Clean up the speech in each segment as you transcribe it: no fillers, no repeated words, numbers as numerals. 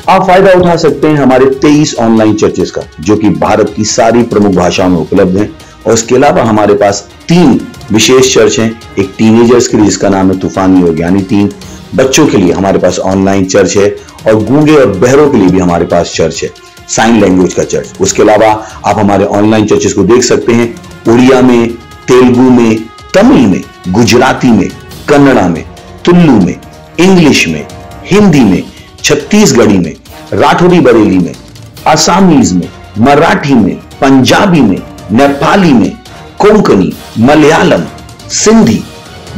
आप फायदा उठा सकते हैं हमारे 23 ऑनलाइन चर्चेस का, जो कि भारत की सारी प्रमुख भाषाओं में उपलब्ध हैं। और इसके अलावा हमारे पास 3 विशेष चर्च हैं। एक टीनेजर्स के लिए जिसका नाम है तूफानी योग, यानी 3 बच्चों के लिए हमारे पास ऑनलाइन चर्च है। और गूंगे और बहरों के लिए भी हमारे पास चर्च है, साइन लैंग्वेज का चर्च। उसके अलावा आप हमारे ऑनलाइन चर्चेस को देख सकते हैं उड़िया में, तेलुगु में, तमिल में, गुजराती में, कन्नड़ा में, तुलु में, इंग्लिश में, हिंदी में, छत्तीसगढ़ी में, राठौड़ी बरेली में, असमीज में, मराठी में, पंजाबी में, नेपाली में, कोंकणी, मलयालम, सिंधी,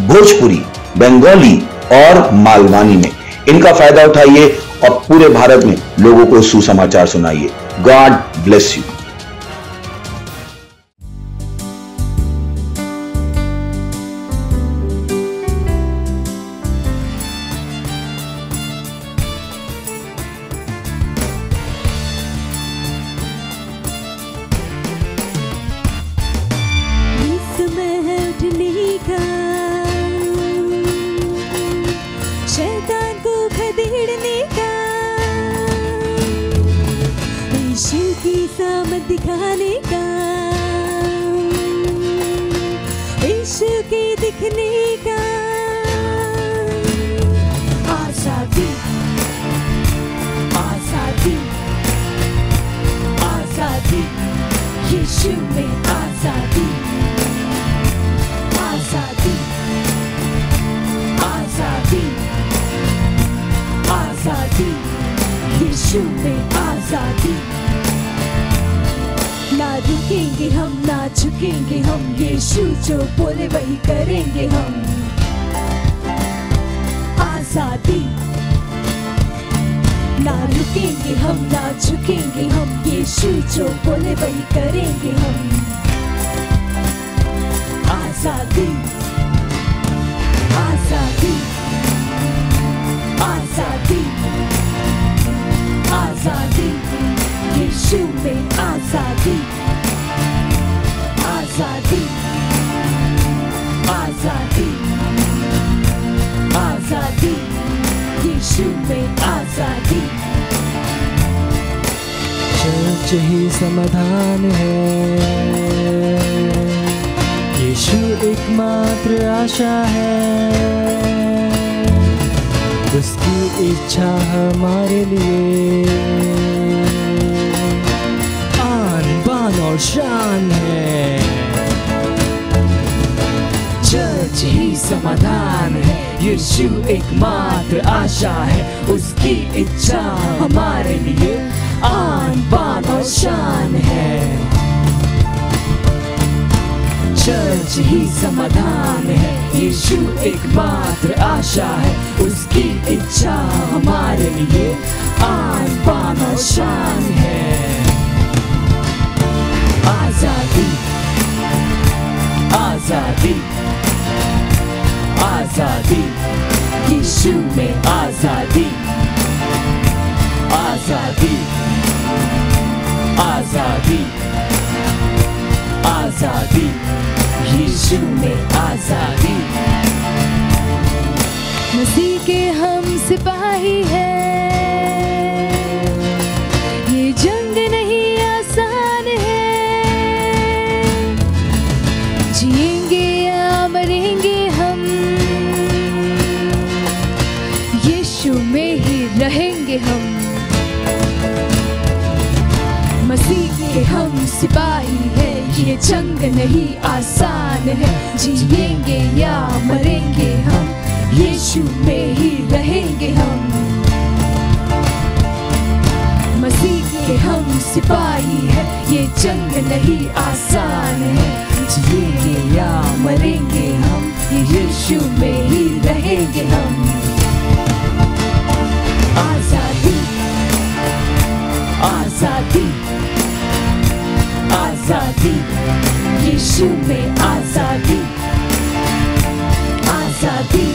भोजपुरी, बंगाली और मालवानी में। इनका फायदा उठाइए और पूरे भारत में लोगों को सुसमाचार सुनाइए। God bless you. शैतान को खदेड़ने का, यीशु की सामत दिखाने का, यीशु के दिखने का। आजादी, आजादी, आजादी, यीशु में आजादी, आजादी, आजादी, आजादी, यीशु में आजादी। ना रुकेंगे हम, ना झुकेंगे हम, यीशु जो बोले वही करेंगे हम। आजादी, ना रुकेंगे हम, ना झुकेंगे हम, यीशु जो बोले वही करेंगे हम। आजादी, आजादी, आजादी, आजादी, यीशु में आजादी, आजादी, आजादी, आजादी, यीशु में आजादी। चर्च ही समाधान है, यीशु एकमात्र आशा है, उसकी इच्छा हमारे लिए आन बान और शान है। चर्च ही समाधान है, यीशु एकमात्र आशा है, उसकी इच्छा हमारे लिए आन बान और शान है। चर्च ही समाधान है, यीशु एकमात्र आशा है, उसकी इच्छा हमारे लिए आन बान और शान है। आजादी, आजादी, आजादी, यीशु में आजादी, आजादी, आजादी, आजादी, यीशु में आजादी। मसीह के हम सिपाही हैं, ये जंग नहीं आसान है, जिएंगे या मरेंगे हम, यीशु में ही रहेंगे हम। मसीह के हम सिपाही हैं, ये जंग नहीं आसान है, जिएंगे या मरेंगे हम, यीशु में ही रहेंगे हम। मसीह के हम सिपाही हैं, ये जंग नहीं आसान है, जिएंगे या मरेंगे हम, यीशु में ही रहेंगे हम। आजादी, आजादी, आजादी, यीशु में आजादी, आजादी,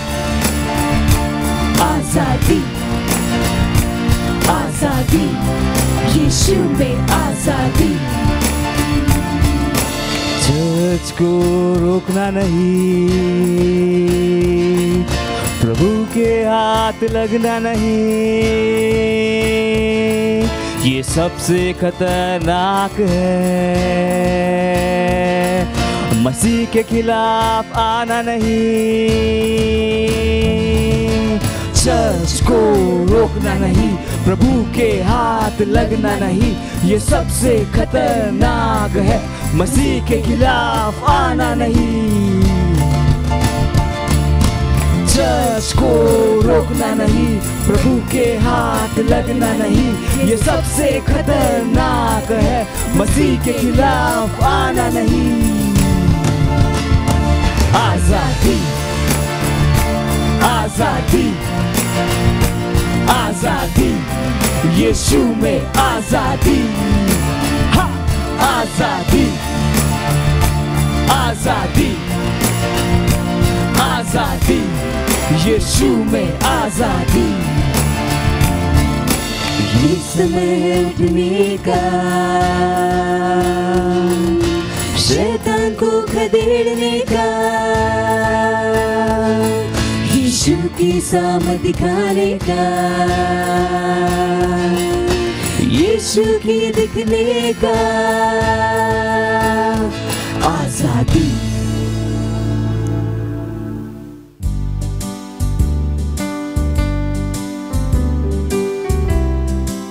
आजादी, आजादी, यीशु में आजादी। चर्च को रोकना नहीं, प्रभु के हाथ लगना नहीं, ये सबसे खतरनाक है। मसीह के खिलाफ आना नहीं, चर्च को रोकना नहीं, प्रभु के हाथ लगना नहीं, ये सबसे खतरनाक है। मसीह के खिलाफ आना नहीं, चर्च को रोकना नहीं, प्रभु के हाथ लगना नहीं, ये सबसे खतरनाक है। मसीह के खिलाफ आना नहीं। आजादी, आजादी, आजादी, यीशु में आजादी। हाँ, आजादी, आजादी, आजादी, यीशु में आजादी। ये समय है उठने का, शैतान को खदेड़ने का, यीशु की सामर्थ दिखाने का, यीशु की दिखने का। आजादी।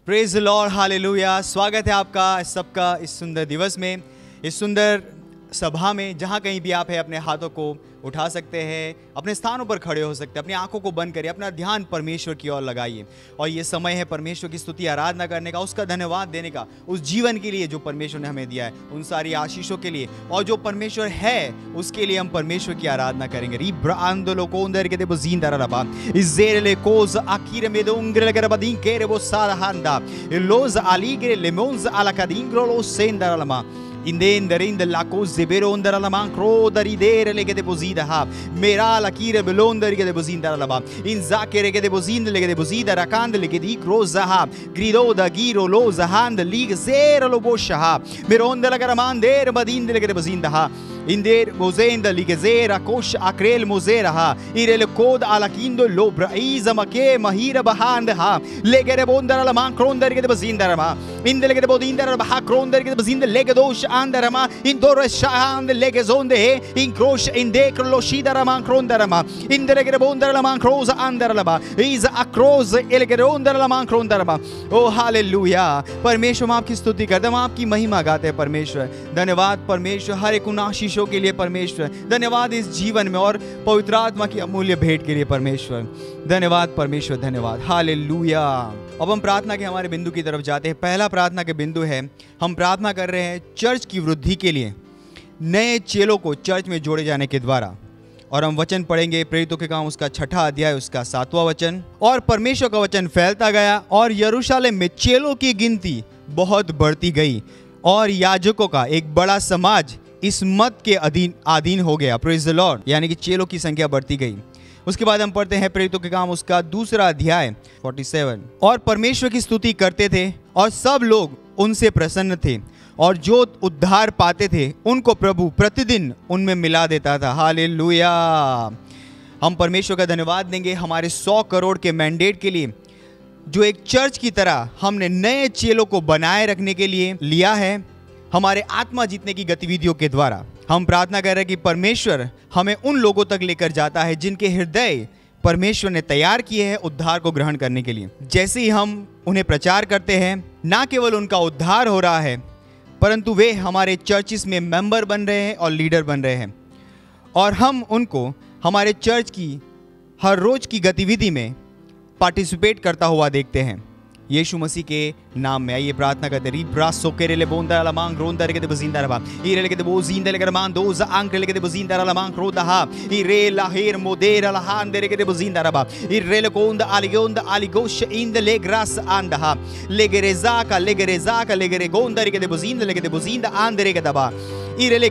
Praise the Lord, hallelujah. स्वागत है आपका सबका इस सुंदर दिवस में, इस सुंदर सभा में। जहाँ कहीं भी आप हैं, अपने हाथों को उठा सकते हैं, अपने स्थानों पर खड़े हो सकते हैं, अपनी आंखों को बंद करिए, अपना ध्यान परमेश्वर की ओर लगाइए। और ये समय है परमेश्वर की स्तुति आराधना करने का, उसका धन्यवाद देने का, उस जीवन के लिए जो परमेश्वर ने हमें दिया है, उन सारी आशीषों के लिए, और जो परमेश्वर है उसके लिए हम परमेश्वर की आराधना करेंगे। Indenderinda la cose beronda la mancro da ridere le che deposita ha mera la kire belonda che deposita la ba in zakere che deposita le che deposita rakand le che di croza ha grido da giro loza hand lig zero lo bosha ha meronda la garamande badinde le che deposita ha Inder mozenda ligezera kosh akrel mozera ha irele kod ala kindo lobra iza make mahira bahand ha legere bondara la man kronder ke bazindara ma indele ke bodindara bah kronder ke bazinda legedosh andara ma indore shahand legezonde he in krosh inde krlo shidara man krondara ma indele ke bondara la man kroza andara la ba iza akroz elege rondara la man krondara ma O hallelujah. परमेश्वर हम आपकी स्तुति करते हैं, हम आपकी महिमा गाते हैं। परमेश्वर धन्यवाद, परमेश्वर हर एक उन आशीषों के लिए परमेश्वर धन्यवाद, इस जीवन में और पवित्र आत्मा की अमूल्य भेंट के लिए परमेश्वर धन्यवाद। परमेश्वर धन्यवाद, हालेलुया। अब हम प्रार्थना के हमारे बिंदु की तरफ जाते हैं। पहला प्रार्थना के बिंदु है, हम प्रार्थना कर रहे हैं चर्च की वृद्धि के लिए, नए चेलों को चर्च में जोड़े जाने के द्वारा। और हम वचन पढ़ेंगे प्रेरितों के काम उसका 6वां अध्याय उसका 7वां वचन। और परमेश्वर का वचन फैलता गया और यरूशलेम में चेलों की गिनती बहुत बढ़ती गई और याजकों का एक बड़ा समाज इस मत के अधीन हो गया। प्रेज द लॉर्ड, यानी कि चेलों की संख्या बढ़ती गई। उसके बाद हम पढ़ते हैं प्रेरितों के काम उसका 2वां अध्याय 47। और परमेश्वर की स्तुति करते थे और सब लोग उनसे प्रसन्न थे और जो उद्धार पाते थे उनको प्रभु प्रतिदिन उनमें मिला देता था। हालेलुया। हम परमेश्वर का धन्यवाद देंगे हमारे 100 करोड़ के मैंडेट के लिए, जो एक चर्च की तरह हमने नए चेलों को बनाए रखने के लिए लिया है, हमारे आत्मा जीतने की गतिविधियों के द्वारा। हम प्रार्थना कर रहे हैं कि परमेश्वर हमें उन लोगों तक लेकर जाता है जिनके हृदय परमेश्वर ने तैयार किए हैं उद्धार को ग्रहण करने के लिए। जैसे ही हम उन्हें प्रचार करते हैं, ना केवल उनका उद्धार हो रहा है, परंतु वे हमारे चर्चिस में मेंबर बन रहे हैं और लीडर बन रहे हैं, और हम उनको हमारे चर्च की हर रोज की गतिविधि में पार्टिसिपेट करता हुआ देखते हैं। यीशु मसीह के नाम में आइए प्रार्थना करते हैं। ब्रासो केरेले बोंदा ला मांग रोंदा रे के बजिंदा रा इरेले के बोजिंदा ले मान दोज आंकले के बजिंदा रा मांग रोदा हा इरे ला हेर मोदेरा ला हान दे के बजिंदा रा इरेले कोंदा आली गोश इन ले ग्रास आंदा हा लेगरेजा का लेगरे गोंदा रे के बजिंदा ले के बजिंदा आंदे रे के दबा इरेले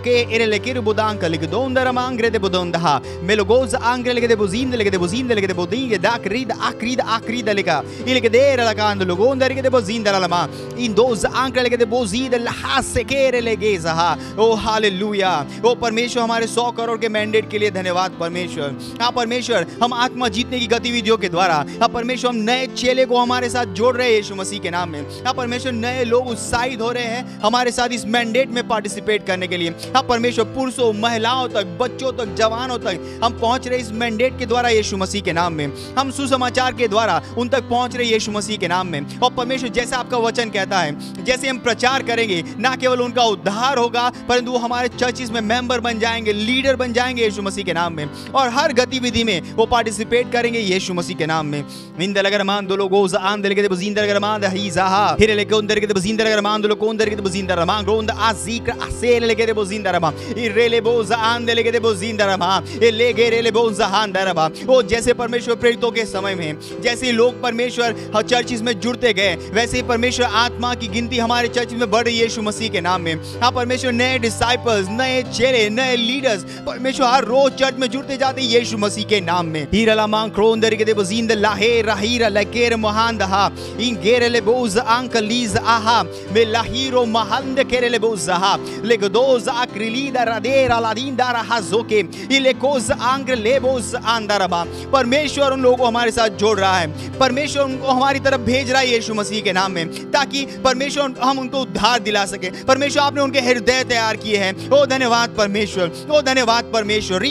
के रुबुदांका ले के दोंदा रा मांगरे दे बोंदा हा मेलोगोज आंकले के बजिंदा ले के बोदिंगे दाक रीद आक्रीद ले का इले के देरा ला लोगों दर के बोजिंदा lama in those anche le de bozid la hasekere le geza O hallelujah. ओ परमेश्वर हमारे 100 करोड़ के मैंडेट के लिए धन्यवाद परमेश्वर। हाँ परमेश्वर, हम आत्मा जीतने की गतिविधियों के द्वारा, हाँ परमेश्वर, हम नए चेले को हमारे साथ जोड़ रहे हैं यीशु मसीह के नाम में। हाँ परमेश्वर, नए लोग उत्साहित हो रहे हैं हमारे साथ इस मैंडेट में पार्टिसिपेट करने के लिए। हाँ परमेश्वर, पुरुषों, महिलाओं तक, बच्चों तक, जवानों तक हम पहुंच रहे इस मैंडेट के द्वारा यीशु मसीह के नाम में। हम सुसमाचार के द्वारा उन तक पहुंच रहे यीशु मसीह के नाम में। और परमेश्वर, जैसा आपका वचन कहता है, जैसे हम प्रचार करेंगे, ना केवल उनका उद्धार होगा परंतु वो हमारे चर्चिस में मेंबर बन जाएंगे, लीडर बन जाएंगे यीशु मसीह के नाम में, और हर गतिविधि में वो पार्टिसिपेट करेंगे यीशु मसीह के नाम में। इंदलगरमान दो लोगो आंदल के बजिंदरगरमान हिजाहा हिरले के उंदर के बजिंदरगरमान दो लोगो उंदर के बजिंदरमान ग्रोंद आजिक असेल ले के बजिंदरमान इरेले बोज आंदल के बजिंदरमान ए ले गेरेले बोज हांदरबा। वो जैसे परमेश्वर प्रेरितों के समय में जैसे लोग परमेश्वर चर्चिस में जुड़ते गए, वैसे ही परमेश्वर आत्मा की गिनती हमारे चर्च में बढ़ रही है यीशु मसीह के नाम में। हाँ परमेश्वर, नए डिसाइपल्स, नए चेले, नए लीडर्स परमेश्वर हर रोज चर्च में जुड़ते जाते हैं यीशु मसीह के नाम में। हीरला मांक्रोंदर के देबजिंद लाहे राहीरा लकेर मोहांदहा इन गेरेले बोज अंकलीज आहा में लाहीरो महंद केरेले बोजहा लेगदोज अक्रिलीदा रादेरा लादींदा राहाजोके इलेकोज आंग्र लेबोज आंदरबा। परमेश्वर उन लोगों को हमारे साथ जोड़ रहा है, परमेश्वर उनको हमारी तरफ भेज रहा है यीशु मसीह के नाम में, ताकि परमेश्वर हम उनको उद्धार दिला सके। परमेश्वर, आपने उनके हृदय तैयार किए हैं। ओ धन्यवाद परमेश्वर, ओ धन्यवाद परमेश्वर।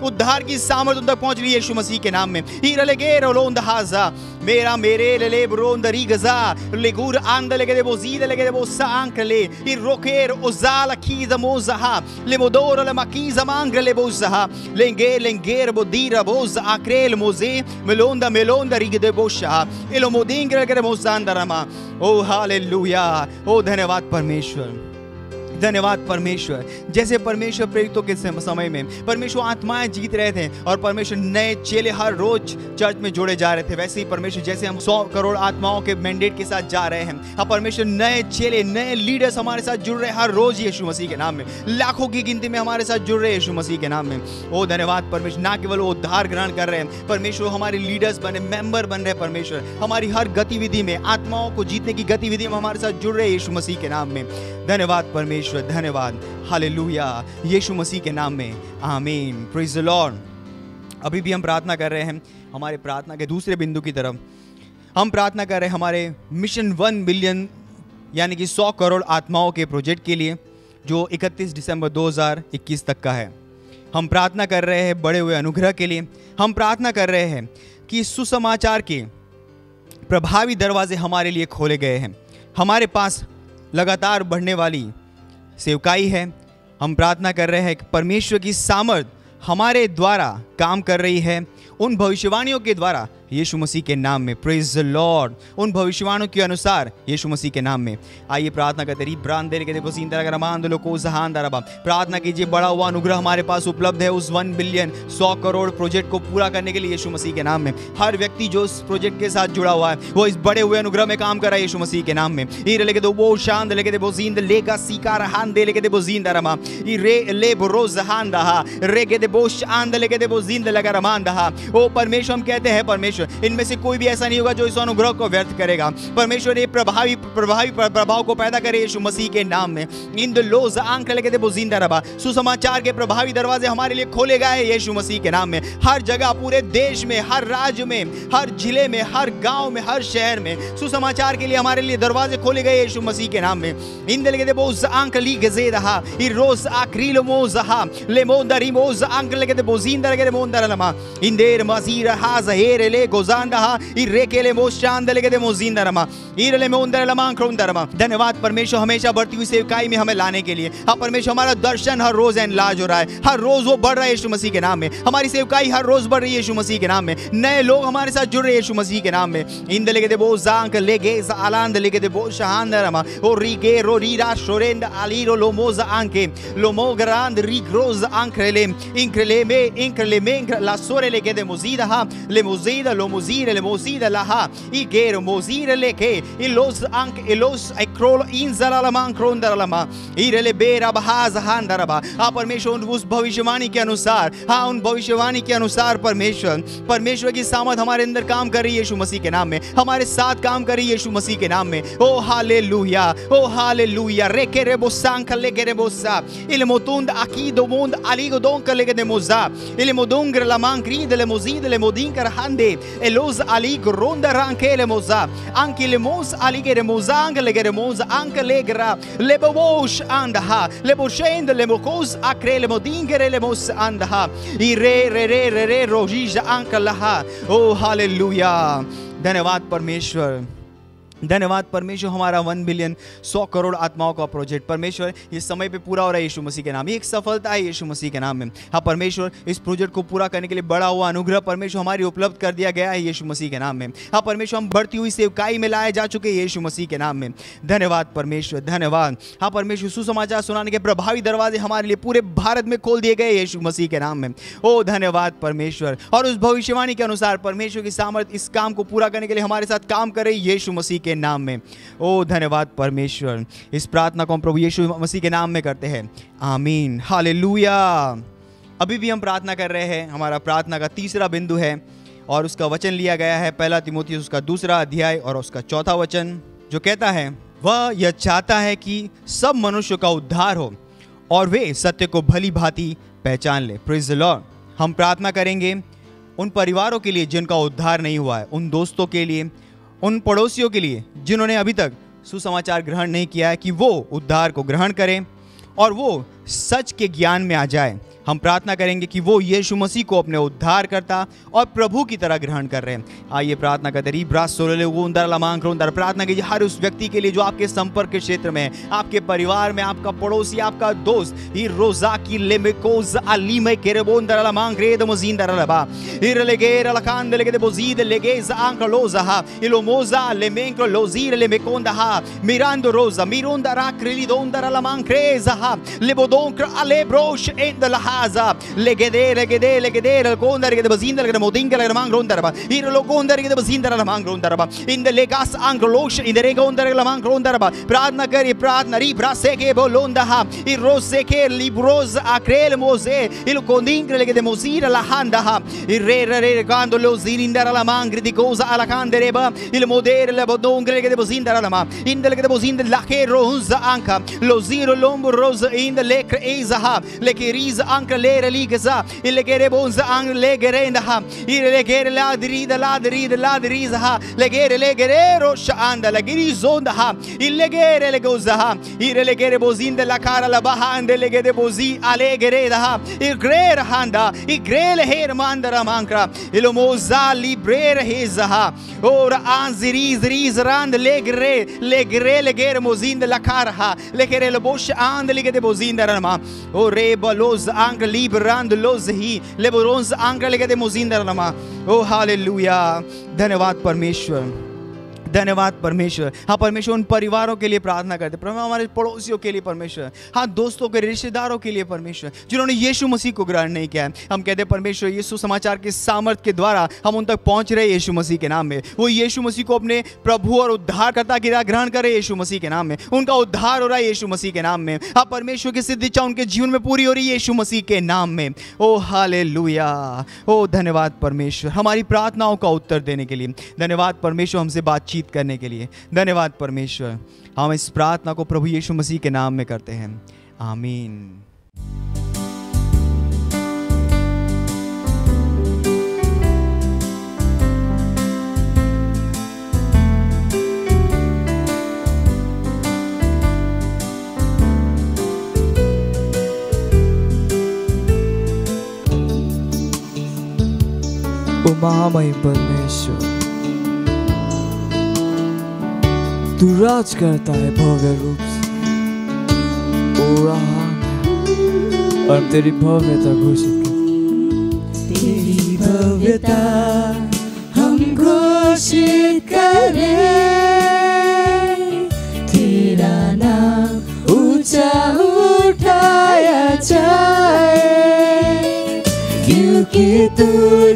उद्धार की सामर्थ उन तक पहुंच रही है यीशु मसीह के नाम में। मेरा मेरे ले ब्रोंदरी गजा लेगुर आंदले के देबो जीद लेके देबो सांकले इ रोकेर ओजाल की जमोजहा ले मोदोर ले मकीज मांग ले बोजहा लेंगेर बोदीरा बोज आक्रेल मोजे मेलोंदा मेलोंदा रिग देबो शा एलो मोदिंग के मोसांदरमा। ओ हालेलुया, ओ धन्यवाद परमेश्वर, धन्यवाद परमेश्वर। जैसे परमेश्वर प्रेरितों के समय में परमेश्वर आत्माएं जीत रहे थे और परमेश्वर नए चेले हर रोज चर्च में जोड़े जा रहे थे, वैसे ही परमेश्वर जैसे हम 100 करोड़ आत्माओं के मैंडेट के साथ जा रहे हैं, अब परमेश्वर नए चेले, नए लीडर्स हमारे साथ जुड़ रहे हैं हर रोज यीशु मसीह के नाम में। लाखों की गिनती में हमारे साथ जुड़ रहे हैं यीशु मसीह के नाम में। ओ धन्यवाद परमेश्वर, ना केवल वो उद्धार ग्रहण कर रहे हैं, परमेश्वर हमारे लीडर्स बने, मेंबर बन रहे परमेश्वर, हमारी हर गतिविधि में, आत्माओं को जीतने की गतिविधि में हमारे साथ जुड़ रहे हैं यीशु मसीह के नाम में। धन्यवाद परमेश्वर, धन्यवाद, हालेलुया, यीशु मसीह के नाम में, आमीन, प्रेज द लॉर्ड। अभी भी हम प्रार्थना कर रहे हैं हमारे प्रार्थना के दूसरे बिंदु की तरफ। हम प्रार्थना कर रहे हैं हमारे मिशन 1 बिलियन यानी कि 100 करोड़ आत्माओं के प्रोजेक्ट के लिए, जो 31 दिसंबर 2021 तक का है। हम प्रार्थना कर रहे हैं बड़े हुए अनुग्रह के लिए। हम प्रार्थना कर रहे हैं कि सुसमाचार के प्रभावी दरवाजे हमारे लिए खोले गए हैं। हमारे पास लगातार बढ़ने वाली सेवकाई है। हम प्रार्थना कर रहे हैं कि परमेश्वर की सामर्थ हमारे द्वारा काम कर रही है, उन भविष्यवाणियों के द्वारा यीशु मसीह के नाम में, प्रेज द लॉर्ड, उन भविष्यवाणियों के अनुसार यीशु मसीह के नाम में। आइए प्रार्थना करते रहिए। प्रार्थना कीजिए, बड़ा हुआ अनुग्रह हमारे पास उपलब्ध है उस 1 बिलियन 100 करोड़ प्रोजेक्ट को पूरा करने के लिए यीशु मसीह के नाम में। हर व्यक्ति जो इस प्रोजेक्ट के साथ जुड़ा हुआ है वो इस बड़े हुए अनुग्रह में काम कर रहा है यीशु मसीह के नाम में। लेके दो वो शांत लेके दे बोजिंद लेगा सीकार हान दे लेके दे बोजिंद रमा ई रे ले रोज हान दहा रे के दे बोश आंद लेके दे बोजिंद लगा रमान दहा। ओ परमेश्वर, हम कहते हैं परमेश्वर, इनमें से कोई भी ऐसा नहीं होगा जो इस अनुग्रह को व्यर्थ करेगा। परमेश्वर ये प्रभावी प्रभाव को पैदा करे यीशु मसीह के नाम में। इन द लोज आंख लेके दे बोजिंदा रबा। सुसमाचार के प्रभावी दरवाजे हमारे लिए खोले गए यीशु मसीह के नाम में। हर जगह, पूरे देश में, हर राज्य में, हर जिले में, हर गांव में, हर शहर में सुसमाचार के लिए हमारे लिए दरवाजे खोले गए यीशु मसीह के नाम में। इन लेके दे बोज आंख ली गजेदहा ई रोज आक्रील मोजहा ले मोदरी मोज आंख लेके दे बोजिंदा लेके दे मोंदर लमा इन देर मजीर हा जहेर ले गोजांडहा ई रेकेले मोशांद लेके दे मोजिंदा रमा ई ले मोंदर लमा क्रोंदर रमा। धन्यवाद परमेश्वर, हमेशा बढ़ती हुई सेवकाई में हमें लाने के लिए। हाँ परमेश्वर, हमारा दर्शन हर रोज एनलार्ज हो रहा है, हर रोज वो बढ़ रहा है यीशु मसीह के नाम में। हमारी सेवकाई हर रोज बढ़ रही है यीशु मसीह के नाम में। नए लोग हमारे साथ जुड़ रहे हैं यीशु मसीह के नाम में। इन लेके दे बोज आंख लेके आलांद लेके दे बोज शहांद रमा ओ रीगे रो रीरा शोरेंद आलीरो लोमोज आंके लोमोगरांद रीग्रोज आंखले इंक्रेले में ला सोरे लेके दे मोजीदा हा ले मोजीदा lo mozire le mozida laha igero mozire le ke ilos ank ilos ekrol inzara la man krondara la ma irele bera bahaz handaraba। हाँ परमेश्वर उस भविष्यवाणी के अनुसार, हाँ उन भविष्यवाणी के अनुसार परमेश्वर की सामर्थ हमारे अंदर काम कर रही है यीशु मसीह के नाम में, हमारे साथ काम कर रही है यीशु मसीह के नाम में। ओ हालेलुया, ओ हालेलुया। रेके रेबो सांख लेके रेबोसा il motund akido mond aligo donka lege de moza il modungre la mancri delle mozide le modinker hande elos aligo ronda ranke le moza anche le mos aligere mozang legere moza anche legra le bobosh andaha le boshend le mokos akre le modingere le mos andaha i re rojija anke laha। O hallelujah. धन्यवाद परमेश्वर, धन्यवाद परमेश्वर। हमारा 1 billion 100 crore आत्माओं का project परमेश्वर ये समय पे पूरा हो रहा है यीशु मसीह के नाम। ये एक सफलता है यीशु मसीह के नाम में। हाँ परमेश्वर इस प्रोजेक्ट को पूरा करने के लिए बड़ा हुआ अनुग्रह परमेश्वर हमारी उपलब्ध कर दिया गया है यीशु मसीह के नाम में। हाँ परमेश्वर हम बढ़ती हुई सेवकाई में लाए जा चुके हैं यीशु मसीह के नाम में। धन्यवाद परमेश्वर, धन्यवाद। हाँ परमेश्वर सुसमाचार सुनाने के प्रभावी दरवाजे हमारे लिए पूरे भारत में खोल दिए गए यीशु मसीह के नाम में। ओ धन्यवाद परमेश्वर। और उस भविष्यवाणी के अनुसार परमेश्वर की सामर्थ इस काम को पूरा करने के लिए हमारे साथ काम कर रही यीशु मसीह के नाम में। ओ धन्यवाद परमेश्वर। इस प्रार्थना को हम प्रभु यीशु मसीह के नाम में करते हैं, आमीन, हालेलुया। अभी भी हम प्रार्थना कर रहे हैं। हमारा प्रार्थना का तीसरा बिंदु है और उसका वचन लिया गया है 1 तीमुथियुस उसका 2 अध्याय और उसका 4 वचन, जो कहता है वह यह चाहता है कि सब मनुष्य का उद्धार हो और वे सत्य को भली भांति पहचान ले। Praise the Lord. हम प्रार्थना करेंगे उन परिवारों के लिए जिनका उद्धार नहीं हुआ है, उन दोस्तों के लिए, उन पड़ोसियों के लिए जिन्होंने अभी तक सुसमाचार ग्रहण नहीं किया है, कि वो उद्धार को ग्रहण करें और वो सच के ज्ञान में आ जाए। हम प्रार्थना करेंगे कि वो यीशु मसीह को अपने उद्धारकर्ता और प्रभु की तरह ग्रहण कर रहे हैं। आइए प्रार्थना करते हैं। प्रार्थना कीजिए हर उस व्यक्ति के लिए जो आपके संपर्क के क्षेत्र में है, आपके परिवार में, आपका पड़ोसी, आपका दोस्त। रोजा की लेमेकोज अली में केरेबोंदर लमांग रेद मजींदर लबा इरलेगेर लकांद लेगे बोजीद लेगेज आंकलोजा इलोमोजा लेमेंको लोजीर लेमेकोंदा मिरांदो रोजा मिरोंदरा क्रिलिदोंदर लमांग क्रेजा लेबोदोंक्र अलेब्रोश Endla legedere gondare de bazindere de modingere de mangrondara ir lo gondare de bazindere de mangrondara in de legas anglosh in de regondare de mangrondara प्रार्थना करिए। प्रार्थना री ब्रासे के बोलोंदा हा ir rose के libros akrel mose il condingre de mosira la handa ha ir re gando lo zinindara la mangri di cosa alla candereba il modere le bodongre de bazindara la ma in de bozinde la che rosa anka lo ziro lombo rosa in de lekre ezaha lekeriz anche lere ligasa il legere bonza ang legere ha il legere ladrida ha legere rosha anda legere zonda ha il legere legoza ha il legere bozinde la cara la bahande legere bozi alegere ha il grer handa il grele her mandara mankra il moza librere heza ha ora anziriz rand legere mozinde la cara ha legere le bosh and legere bozinde rama o rebalos anche liberando los ही लेबरोंस आंकड़े लेके दे मोजिंदर नमा। ओ hallelujah. धन्यवाद परमेश्वर, धन्यवाद परमेश्वर। हाँ परमेश्वर उन परिवारों के लिए प्रार्थना करते, परमेश्वर हमारे पड़ोसियों के लिए परमेश्वर, हाँ दोस्तों के रिश्तेदारों के लिए परमेश्वर जिन्होंने यीशु मसीह को ग्रहण नहीं किया है। हम कहते हैं परमेश्वर यीशु समाचार के सामर्थ के द्वारा हम उन तक पहुंच रहे यीशु मसीह के नाम में। वो यीशु मसीह को अपने प्रभु और उद्धारकर्ता की तरह ग्रहण करे यीशु मसीह के नाम में। उनका उद्धार हो रहा है यीशु मसीह के नाम में। हाँ परमेश्वर की सिद्ध इच्छा उनके जीवन में पूरी हो रही है यीशु मसीह के नाम में। ओ हालेलुया। ओ धन्यवाद परमेश्वर हमारी प्रार्थनाओं का उत्तर देने के लिए। धन्यवाद परमेश्वर हमसे बातचीत करने के लिए। धन्यवाद परमेश्वर। हम इस प्रार्थना को प्रभु यीशु मसीह के नाम में करते हैं, आमीन। ओ महामहिम परमेश्वर, तू राज करता है भव्य रूप से। ओ रहा और तेरी भव्यता घोषित कर। तेरी भव्यता हम घोषित करें, तेरा नाम ऊंचा उठाया जाए, क्यों क्योंकि तू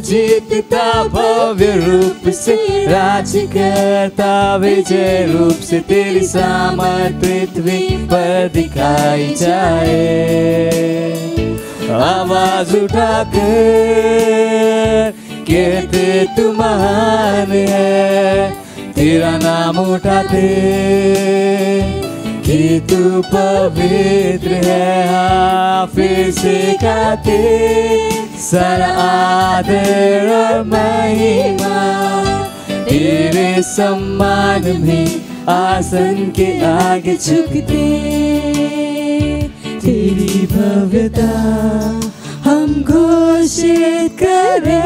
जीतता भव्य रूप से, राज करता विजय रूप से, तेरी सामर्थ पृथ्वी पर दिखाई जाए। आवाज उठाकर कहते तू महान है, तेरा नाम उठाते कि तू पवित्र है। हाँ, फिर से गाते सारा आदर और महिमा तेरे सम्मान में आसन के आगे झुकते। तेरी भव्यता हम घोषित करें,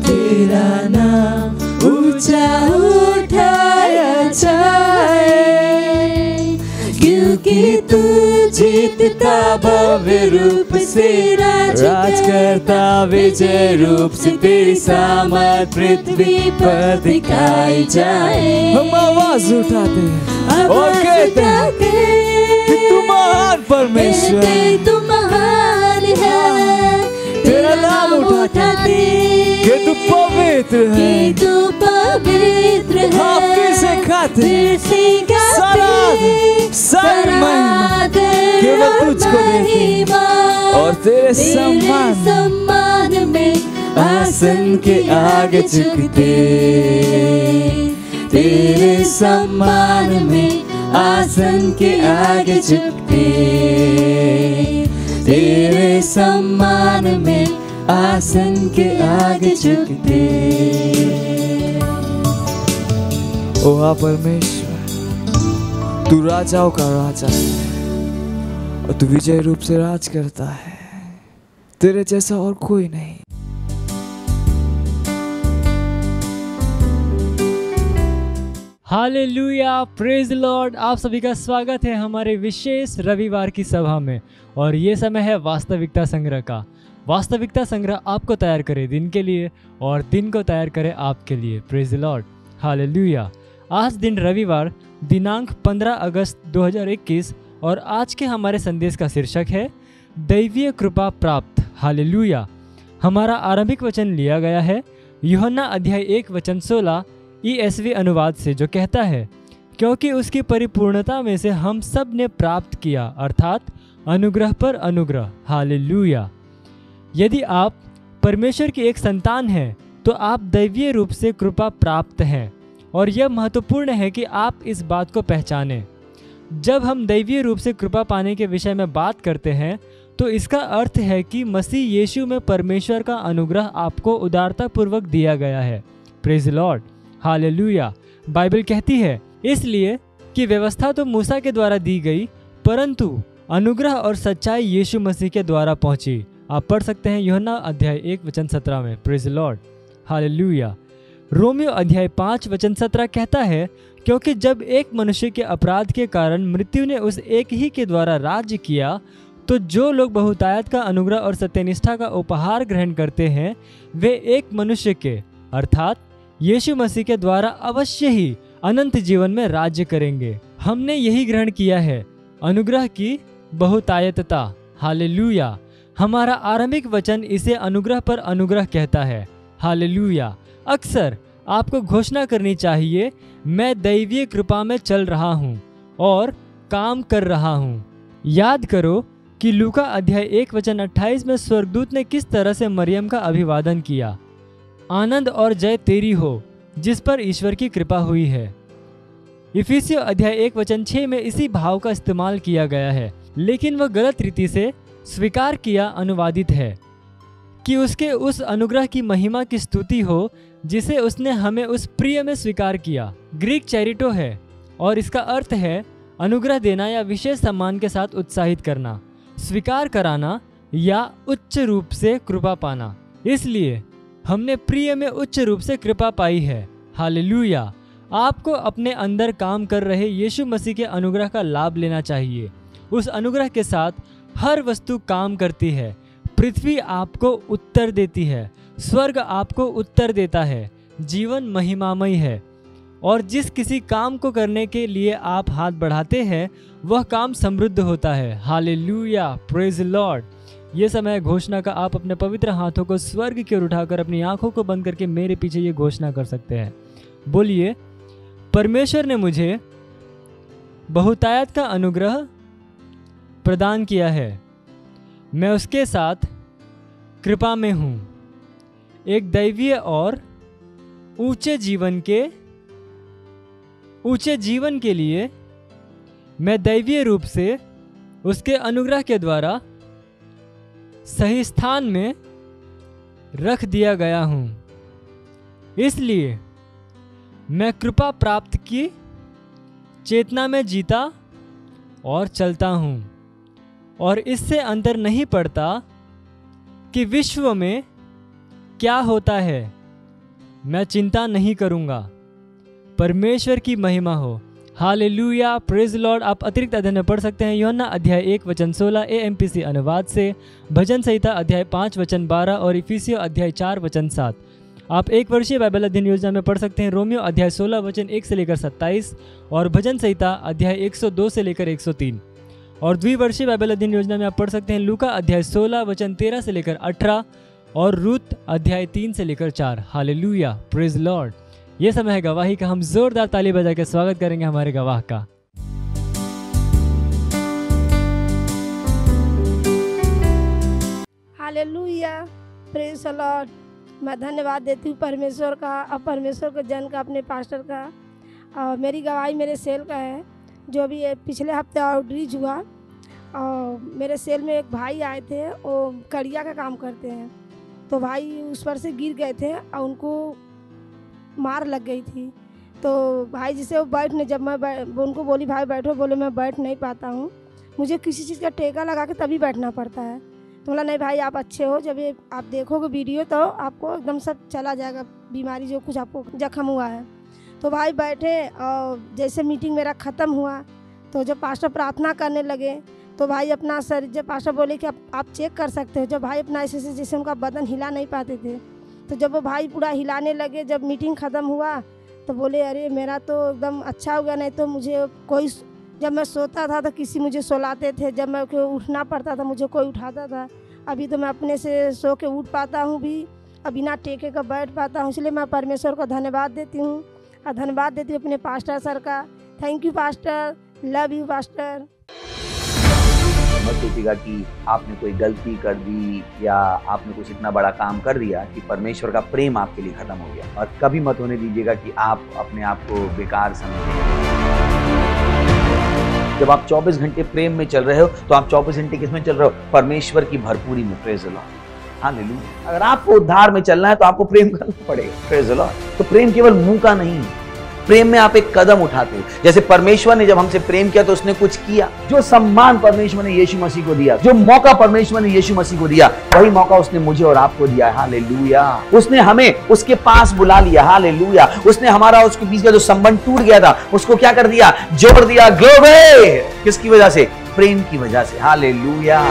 तेरा नाम ऊंचा उठाया जाए। क्योंकि तू जीतता भव्य रूप से, राज करता विजय रूप से, तेरी सामर्थ पृथ्वी पर दिखाई जाए। हम आवाज उठाते और कहते कि तू महान परमेश्वर, तू महान है। तेरा नाम उठाते कि तू पवित्र है, तू पवित्र है। हाँ, फिर से खाते सारी महिमा केवल तुझको देते और तेरे सम्मान में आसन के आगे झुकते। तेरे सम्मान में आसन के आगे झुकते। तेरे सम्मान में आसन के आगे झुकते। ओ हाँ परमेश्वर, तू राजाओं का राजा है और तू विजय रूप से राज करता है। तेरे जैसा और कोई नहीं। Hallelujah, praise the Lord. आप सभी का स्वागत है हमारे विशेष रविवार की सभा में। और ये समय है वास्तविकता संग्रह का। वास्तविकता संग्रह आपको तैयार करे दिन के लिए और दिन को तैयार करे आपके लिए। Praise the Lord, hallelujah. आज दिन रविवार दिनांक 15 अगस्त 2021 और आज के हमारे संदेश का शीर्षक है दैवीय कृपा प्राप्त। हालेलुया। हमारा आरंभिक वचन लिया गया है यूहन्ना अध्याय 1 वचन 16 ESV अनुवाद से, जो कहता है क्योंकि उसकी परिपूर्णता में से हम सब ने प्राप्त किया, अर्थात अनुग्रह पर अनुग्रह। हालेलुया। यदि आप परमेश्वर की एक संतान हैं तो आप दैवीय रूप से कृपा प्राप्त हैं और यह महत्वपूर्ण है कि आप इस बात को पहचानें। जब हम दैवीय रूप से कृपा पाने के विषय में बात करते हैं तो इसका अर्थ है कि मसीह यीशु में परमेश्वर का अनुग्रह आपको उदारतापूर्वक दिया गया है। Praise the Lord, hallelujah. Bible कहती है इसलिए कि व्यवस्था तो मूसा के द्वारा दी गई, परंतु अनुग्रह और सच्चाई यीशु मसीह के द्वारा पहुंची। आप पढ़ सकते हैं यूहन्ना अध्याय 1 वचन 17 में। Praise the Lord, hallelujah. Romeo अध्याय 5 वचन 17 कहता है क्योंकि जब एक मनुष्य के अपराध के कारण मृत्यु ने उस एक ही के द्वारा राज्य किया, तो जो लोग बहुतायत का अनुग्रह और सत्यनिष्ठा का उपहार ग्रहण करते हैं वे एक मनुष्य के अर्थात यीशु मसीह के द्वारा अवश्य ही अनंत जीवन में राज्य करेंगे। हमने यही ग्रहण किया है, अनुग्रह की बहुतायतता। हालेलुया। हमारा आरंभिक वचन इसे अनुग्रह पर अनुग्रह कहता है। हालेलुया। अक्सर आपको घोषणा करनी चाहिए, मैं दैवीय कृपा में चल रहा हूँ और काम कर रहा हूँ। याद करो कि लूका अध्याय 1 वचन 28 में स्वर्गदूत ने किस तरह से मरियम का अभिवादन किया। आनंद और जय तेरी हो जिस पर ईश्वर की कृपा हुई है। इफिसियों अध्याय 1 वचन 6 में इसी भाव का इस्तेमाल किया गया है, लेकिन वह गलत रीति से स्वीकार किया अनुवादित है कि उसके उस अनुग्रह की महिमा की स्तुति हो जिसे उसने हमें उस प्रिय में स्वीकार किया। ग्रीक चैरिटो है और इसका अर्थ है अनुग्रह देना या विशेष सम्मान के साथ उत्साहित करना, स्वीकार कराना या उच्च रूप से कृपा पाना। इसलिए हमने प्रिय में उच्च रूप से कृपा पाई है। हालेलुया। आपको अपने अंदर काम कर रहे यीशु मसीह के अनुग्रह का लाभ लेना चाहिए। उस अनुग्रह के साथ हर वस्तु काम करती है। पृथ्वी आपको उत्तर देती है, स्वर्ग आपको उत्तर देता है, जीवन महिमामय है और जिस किसी काम को करने के लिए आप हाथ बढ़ाते हैं वह काम समृद्ध होता है। Hallelujah, praise the Lord. ये समय है घोषणा का। आप अपने पवित्र हाथों को स्वर्ग की ओर उठाकर अपनी आंखों को बंद करके मेरे पीछे ये घोषणा कर सकते हैं। बोलिए, परमेश्वर ने मुझे बहुतायत का अनुग्रह प्रदान किया है। मैं उसके साथ कृपा में हूँ। एक दैवीय और ऊंचे जीवन के लिए मैं दैवीय रूप से उसके अनुग्रह के द्वारा सही स्थान में रख दिया गया हूँ। इसलिए मैं कृपा प्राप्त की चेतना में जीता और चलता हूँ और इससे अंतर नहीं पड़ता कि विश्व में क्या होता है। मैं चिंता नहीं करूँगा। परमेश्वर की महिमा हो। Hallelujah, praise Lord. आप अतिरिक्त अध्ययन में पढ़ सकते हैं यूहन्ना अध्याय 1 वचन 16 AMPC अनुवाद से, भजन संहिता अध्याय 5 वचन 12 और इफिसियों अध्याय 4 वचन 7। आप एक वर्षीय बाइबल अध्ययन योजना में पढ़ सकते हैं रोमियो अध्याय 16 वचन 1 से लेकर 27 और भजन संहिता अध्याय 102 से लेकर 103। और द्विवर्षीय बाइबल अध्ययन योजना में आप पढ़ सकते हैं लूका अध्याय 16 वचन 13 से लेकर 18 और रूत अध्याय 3 से लेकर 4। Hallelujah, praise Lord. ये समय है गवाही का। हम जोरदार ताली बजा के स्वागत करेंगे हमारे गवाह का। Hallelujah, praise the Lord. मैं धन्यवाद देती हूँ परमेश्वर का और परमेश्वर के जन का, अपने पास्टर का। मेरी गवाही मेरे सेल का है, जो भी पिछले हफ्ते आउटरीच हुआ। और मेरे सेल में एक भाई आए थे, वो कड़िया का काम करते हैं। तो भाई उस पर से गिर गए थे और उनको मार लग गई थी। तो भाई जिसे वो बैठने, जब मैं उनको बोली भाई बैठो, बोले मैं बैठ नहीं पाता हूँ, मुझे किसी चीज़ का टेका लगा के तभी बैठना पड़ता है। तो बोला नहीं भाई आप अच्छे हो, जब ये आप देखोगे वीडियो तो आपको एकदम सब चला जाएगा, बीमारी जो कुछ आपको जख्म हुआ है। तो भाई बैठे और जैसे मीटिंग मेरा ख़त्म हुआ तो जब पास्टर प्रार्थना करने लगे तो भाई अपना सर, जब पास्टर बोले कि आप चेक कर सकते हो, जब भाई अपना ऐसे जैसे उनका बदन हिला नहीं पाते थे, तो जब वो भाई पूरा हिलाने लगे, जब मीटिंग ख़त्म हुआ तो बोले अरे मेरा तो एकदम अच्छा हो गया, नहीं तो मुझे कोई, जब मैं सोता था तो किसी मुझे सुलाते थे, जब मैं उठना पड़ता था मुझे कोई उठाता था। अभी तो मैं अपने से सो के उठ पाता हूँ भी, अब बिना टेके का बैठ पाता हूँ। इसलिए मैं परमेश्वर को धन्यवाद देती हूँ और धन्यवाद देती हूँ अपने पास्टर सर का। Thank you pastor, love you pastor. मत सोचिएगा कि आपने कोई गलती कर दी या आपने कुछ इतना बड़ा काम कर दिया कि परमेश्वर का प्रेम आपके लिए खत्म हो गया। और कभी मत होने दीजिएगा कि आप अपने आप को बेकार समझें। जब आप 24 घंटे प्रेम में चल रहे हो तो आप 24 घंटे किसमें चल रहे हो? परमेश्वर की भरपूरी में। Praise the Lord, hallelujah. अगर आपको उद्धार में चलना है तो आपको प्रेम करना पड़ेगा। Praise the Lord. तो प्रेम केवल मुंह का नहीं है, प्रेम में आप एक कदम उठाते हो। जैसे परमेश्वर ने जब हमसे प्रेम किया तो उसने कुछ किया। जो सम्मान परमेश्वर ने यीशु मसीह को दिया, जो मौका परमेश्वर ने यीशु मसीह को दिया, वही मौका उसने मुझे और आपको दिया है। हालेलुया। उसने हमें उसके पास बुला लिया। हालेलुया। उसने हमारा उसके बीच का जो संबंध टूट गया था उसको क्या कर दिया? जोड़ दिया। ग्लोरी। किसकी वजह से? प्रेम की वजह से। हालेलुया।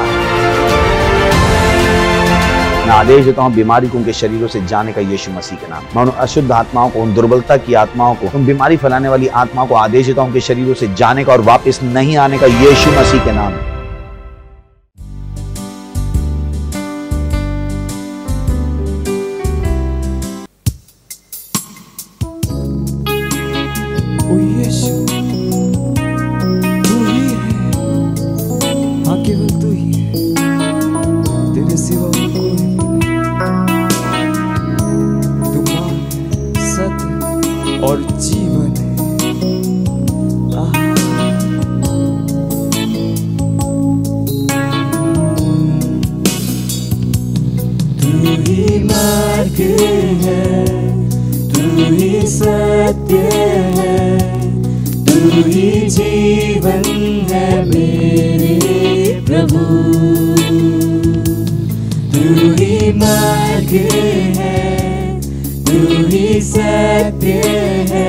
मैं आदेश देता हूं बीमारी को उनके शरीरों से जाने का यीशु मसीह के नाम। मैं उन अशुद्ध आत्माओं को, उन दुर्बलता की आत्माओं को, उन बीमारी फैलाने वाली आत्माओं को आदेश देता हूं उनके शरीरों से जाने का और वापस नहीं आने का यीशु मसीह के नाम। और जीवन तू ही मार्ग है, तू ही सत्य है, तू ही जीवन है मेरे प्रभु। तू ही मार्ग है, तू ही सत्य है,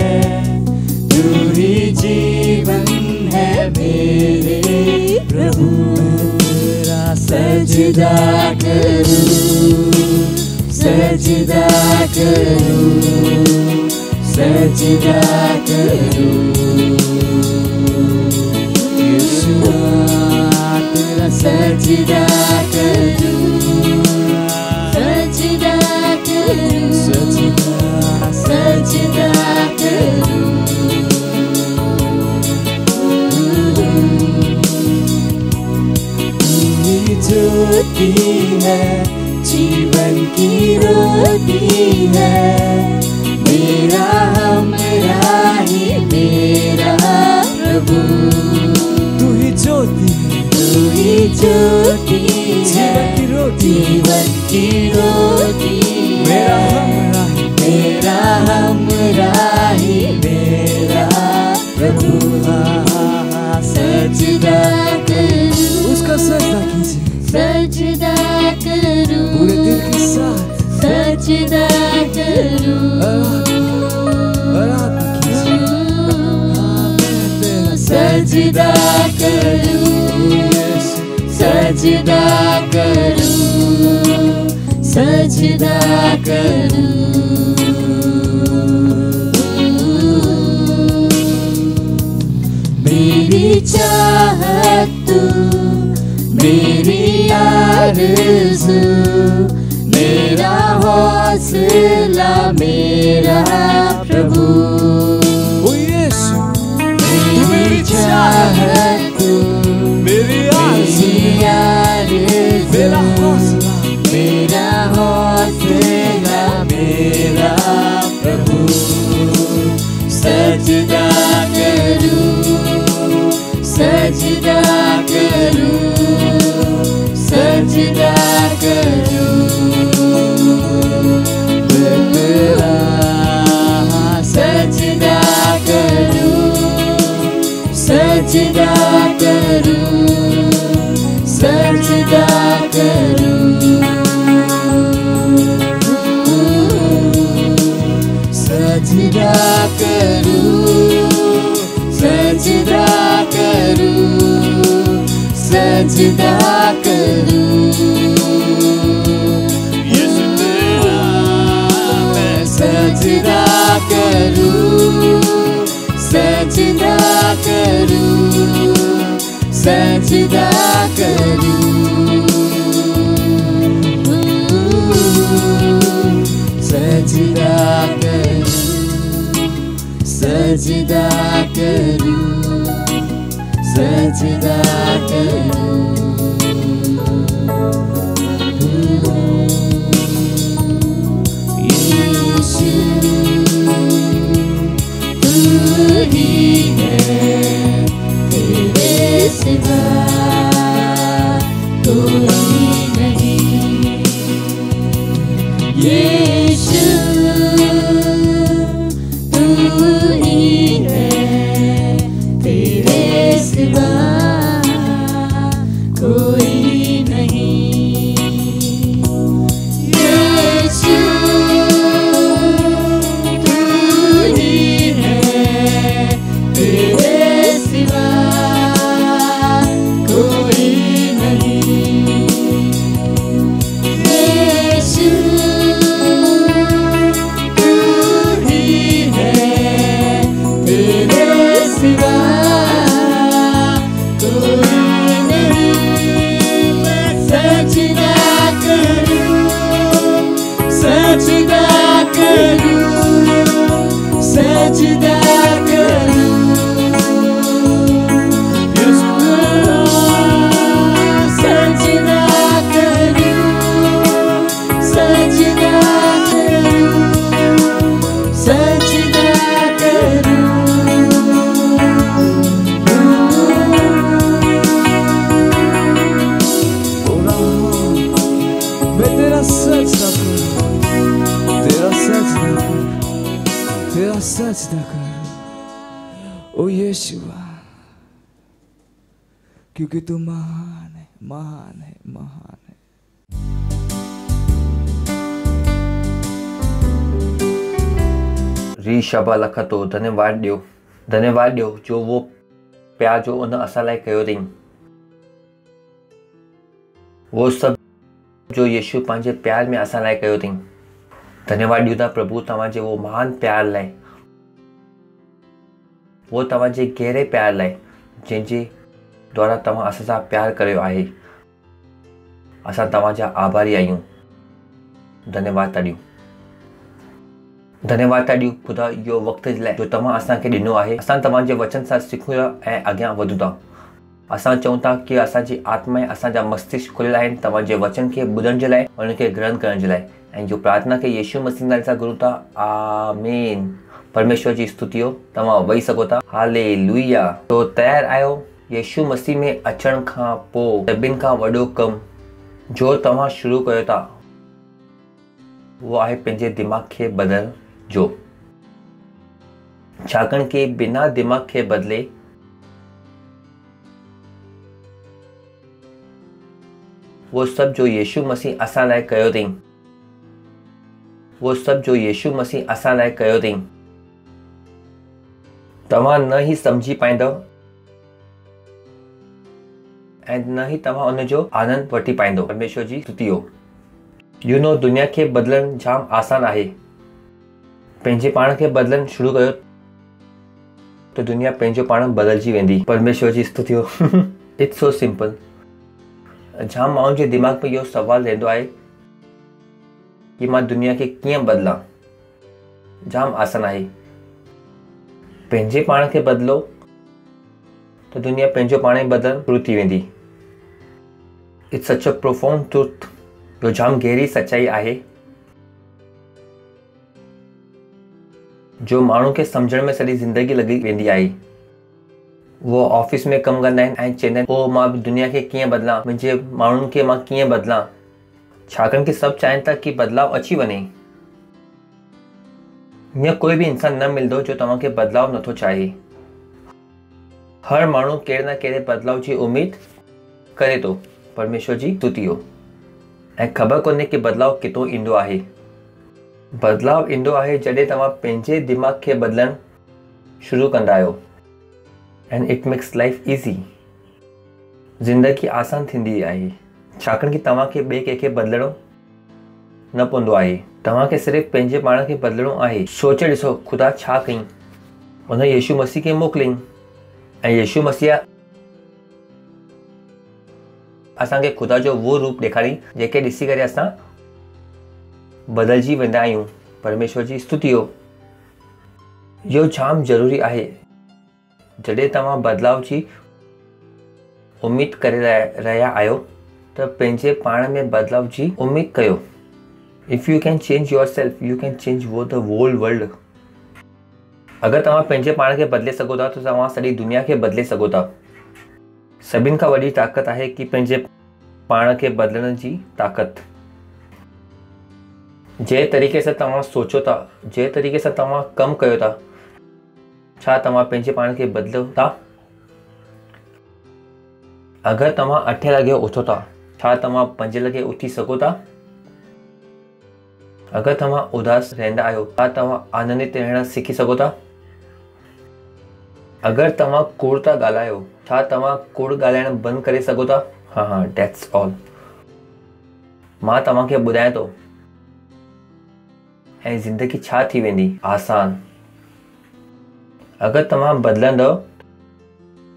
तू ही जीवन है मेरे प्रभु। तेरा सजदा करूं, सजदा करूं, सजदा करूं। तेरा सजदा करूं, सजदा करूं, सजदा करूं। ज्योति है, जीवन की रोटी है, मेरा हमरा ही मेरा प्रभु। तू ही ज्योति, तू ही ज्योति जीवन की रोटी, जीवन की रोटी, मेरा हमरा ही मेरा प्रभु। सजदा करूं, उसका सजदा कीजिए सजदा करूं, पूरे दिल के साथ सजदा करूं, आराधना कीजिए। सजदा करूं, सजदा करूं, सजदा करूं। मेरी चाहत तू, मेरी आरज़ू, मेरा हौसला मेरा प्रभु। ओ यीशु, मेरी चाहत तू, मेरी आरज़ू, मेरा हौसला, मेरा हौसला मेरा प्रभु। सजदा करूं, सजदा करूं, सजदा करूं। सजदा करूं, सजदा करूं, सजदा करूं। सजदा करूं, सजदा करूं, सजदा करूं। यीशु तेरा मैं सजदा करूं, सजदा करूं, सजदा करूं। सजदा करूं, सजदा करूं, सजदा करूं। यीशु तू ही है, तेरे सिवा कोई नहीं। यीशु तू ही है, तेरे सिवा कोई नहीं। यीशु तू ही है, तेरे सिवा कोई नहीं। यीशु तू ही है, तेरे सिवा कोई नहीं। मैं सजदा करूं, सजदा करूं, सजदा करूं। सजदा करूं, सजदा करूं, सजदा करूं। मैं तेरा सजदा करूं, तेरा सजदा करूं, तेरा सजदा करूं। ओ यीशुआ, क्योंकि तू महान है, महान है, महान है। री शबा लखतो धन्यवाद ॾियो जो वो प्यार जो उन असां लाइ कयो अथई, वो सभु जो यीशु पंहिंजे प्यार में असां लाइ कयो अथई। धन्यवाद ॾियूं था प्रभु तव्हांजे वो महान प्यार लाइ, वो तव्हांजे गहरे प्यार लाइ, जंहिंजे द्वारा तव्हां असां सां प्यार कयो आहे। असां तव्हांजा आभारी आहियूं। धन्यवाद था ॾियूं। धन्यवाद था ॾियूं ख़ुदा इहो वक़्त जे लाइ जो तव्हां असांखे ॾिनो आहे। असां तव्हांजे वचन सां सिखूं था ऐं अॻियां वधूं था। असां चऊं था कि असांजी आत्मा ऐं असांजा मस्तिष्क खुलियल आहिनि तव्हांजे वचन खे ॿुधण जे लाइ, उनखे ग्रहण करण जे लाइ। ऐं इहो प्रार्थना खे यीशु मसीह नाले सां घुरूं था। आमीन। परमेश्वर जी स्तुति हो। तव्हां वेही सघो था। हालेलुया। तो तयारु आहियो यीशु मसीह में अचण खां पोइ सभिनि खां वॾो कमु जो तव्हां शुरू कयो था उहो आहे पंहिंजे दिमाग़ खे बदलण जो। छाकाणि कि बिना दिमाग़ खे बदिले वो सभु जो यीशु मसीह असां लाइ कयो अथई, वो सभु जो यीशु मसीह असां लाइ कयो अथई, तव्हां न ई सम्झी पाईंदव ऐं न ई तव्हां उनजो आनंद वठी पाईंदव। परमेश्वर जी स्तुति हो। दुनिया खे बदिलण जाम आसान आहे। पंहिंजे पाण खे बदिलण शुरू कयो त दुनिया पंहिंजो पाण बदिलजी वेंदी। परमेश्वर जी स्तुति हो। It's so simple. जाम माण्हुनि जे दिमाग़ में इहो सवाल रहंदो आहे कि मां दुनिया खे कीअं बदिलां। जाम आसान आहे। पंहिंजे पाण खे बदिलो त दुनिया पंहिंजो पाण ई बदिलण शुरू थी वेंदी। It's such a profound truth. जो जाम गहरी सच्चाई आहे जो माण्हू खे सम्झण में सॼी ज़िंदगी लॻी वेंदी आहे। वो ऑफिस में कमु कंदा आहिनि ऐं चवंदा आहिनि ओ मां दुनिया खे कीअं बदिलां, मुंहिंजे माण्हुनि खे मां कीअं बदिलां। छाकाणि कि सभु चाहिनि था कि बदिलाव अची वञे। हीअं कोई बि इंसान न मिलंदो जो तव्हांखे बदिलाव नथो चाहे। हर माण्हू कहिड़े न कहिड़े बदिलाव जी उमेद करे थो। परमेश्वर जी स्तुति हो। ऐं ख़बर कोन्हे कि बदिलाव किथां ईंदो आहे। बदिलाव ईंदो आहे जॾहिं तव्हां पंहिंजे दिमाग़ खे बदिलण शुरू कंदा आहियो। And it makes life easy. ज़िंदगी आसान थींदी आहे छाकाणि कि तव्हांखे ॿिए कंहिंखे बदिलणो न पवंदो आहे। तव्हांखे सिर्फ़ु पंहिंजे पाण खे बदिलणो आहे। सोचे ॾिसो ख़ुदा छा कयईं। हुन यीशु मसीह खे मोकिलियईं ऐं यीशु मसीह असांखे ख़ुदा जो वो रूप ॾेखारियईं जेके ॾिसी करे असां बदिलजी वेंदा आहियूं। परमेश्वर जी स्तुति हो। इहो जाम ज़रूरी आहे। जॾहिं तव्हां बदिलाव जी उमेद करे रहिया आहियो त पंहिंजे पाण में बदिलाव जी उमेद कयो। If you can change yourself you can change the whole world. अगरि तव्हां पंहिंजे पाण खे बदिले सघो था त तव्हां सॼी दुनिया खे बदिले सघो था। सभिनि खां वॾी ताक़त आहे कि पंहिंजे पाण खे बदिलण जी ताक़त। जंहिं तरीक़े सां तव्हां सोचो था, जंहिं तरीक़े सां तव्हां कमु कयो था, छा तव्हां पंहिंजे पाण खे बदिलो था? अगरि तव्हां 8 लॻे उथो था, छा तव्हां 5 लॻे उथी सघो था? अगरि तव्हां उदास रहंदा आहियो, छा तव्हां आनंदित रहणु सिखी सघो था? अगरि तव्हां कूड़ था ॻाल्हायो, छा तव्हां कूड़ ॻाल्हाइणु बंदि करे सघो था? हाँ, डेट्स ऑल। मां तव्हांखे ॿुधायां थो ऐं ज़िंदगी छा थी वेंदी आसान। अगरि तव्हां बदिलंदव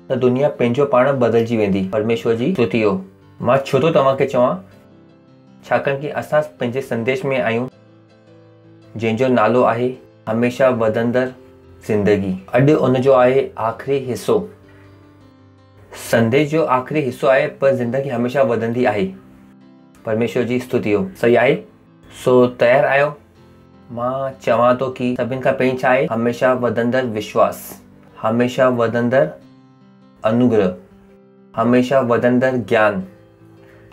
त दुनिया पंहिंजो पाण बदिलजी वेंदी। परमेश्वर जी स्तुति हो। मां छो थो तव्हांखे चवां छाकाणि कि असां पंहिंजे संदेश में आहियूं जंहिंजो नालो आहे हमेशा वधंदड़ ज़िंदगी। अॼु उनजो आहे आख़िरी हिसो। संदेश जो आख़िरी हिसो आहे पर ज़िंदगी हमेशा वधंदी आहे। परमेश्वर जी स्तुति हो। सही आहे। सो तयारु आहियो। मां चवां थो कि सभिनि खां पहिरीं छा आहे हमेशा वधंदड़ विश्वास, हमेशा वधंदड़ अनुग्रह, हमेशा वधंदड़ ज्ञान,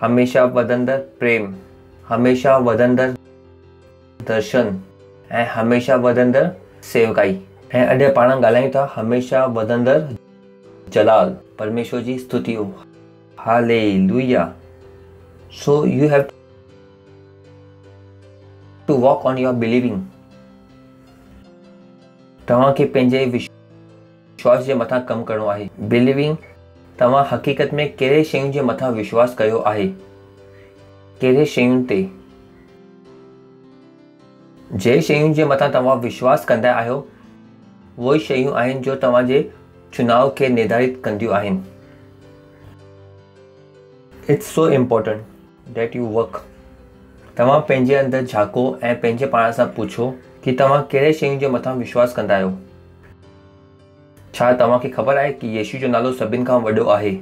हमेशा वधंदड़ प्रेम, हमेशा वधंदड़ दर्शन ऐं हमेशा वधंदड़ सेवकाई। ऐं अॼु पाण ॻाल्हायूं था हमेशा वधंदड़ जलाल। परमेश्वर जी स्तुति हो। Hallelujah. So you have to walk on your believing. तव्हांखे पंहिंजे विश्वास जे मथां कमु करणो आहे। बिलीविंग तव्हां हक़ीक़त में कहिड़े शयुनि जे मथां विश्वास कयो आहे, कहिड़े शयुनि ते। जंहिं शयुनि जे मथां तव्हां विश्वास कंदा आहियो उहे शयूं आहिनि जो तव्हांजे चुनाव खे निर्धारित कंदियूं आहिनि। It's so important that you work. तव्हां पंहिंजे अंदरि झाको ऐं पंहिंजे पाण सां पुछो कि तव्हां कहिड़े शयुनि जे मथां विश्वास कंदा आहियो। छा तव्हांखे ख़बर आहे कि येशू जो नालो सभिनि खां वॾो आहे?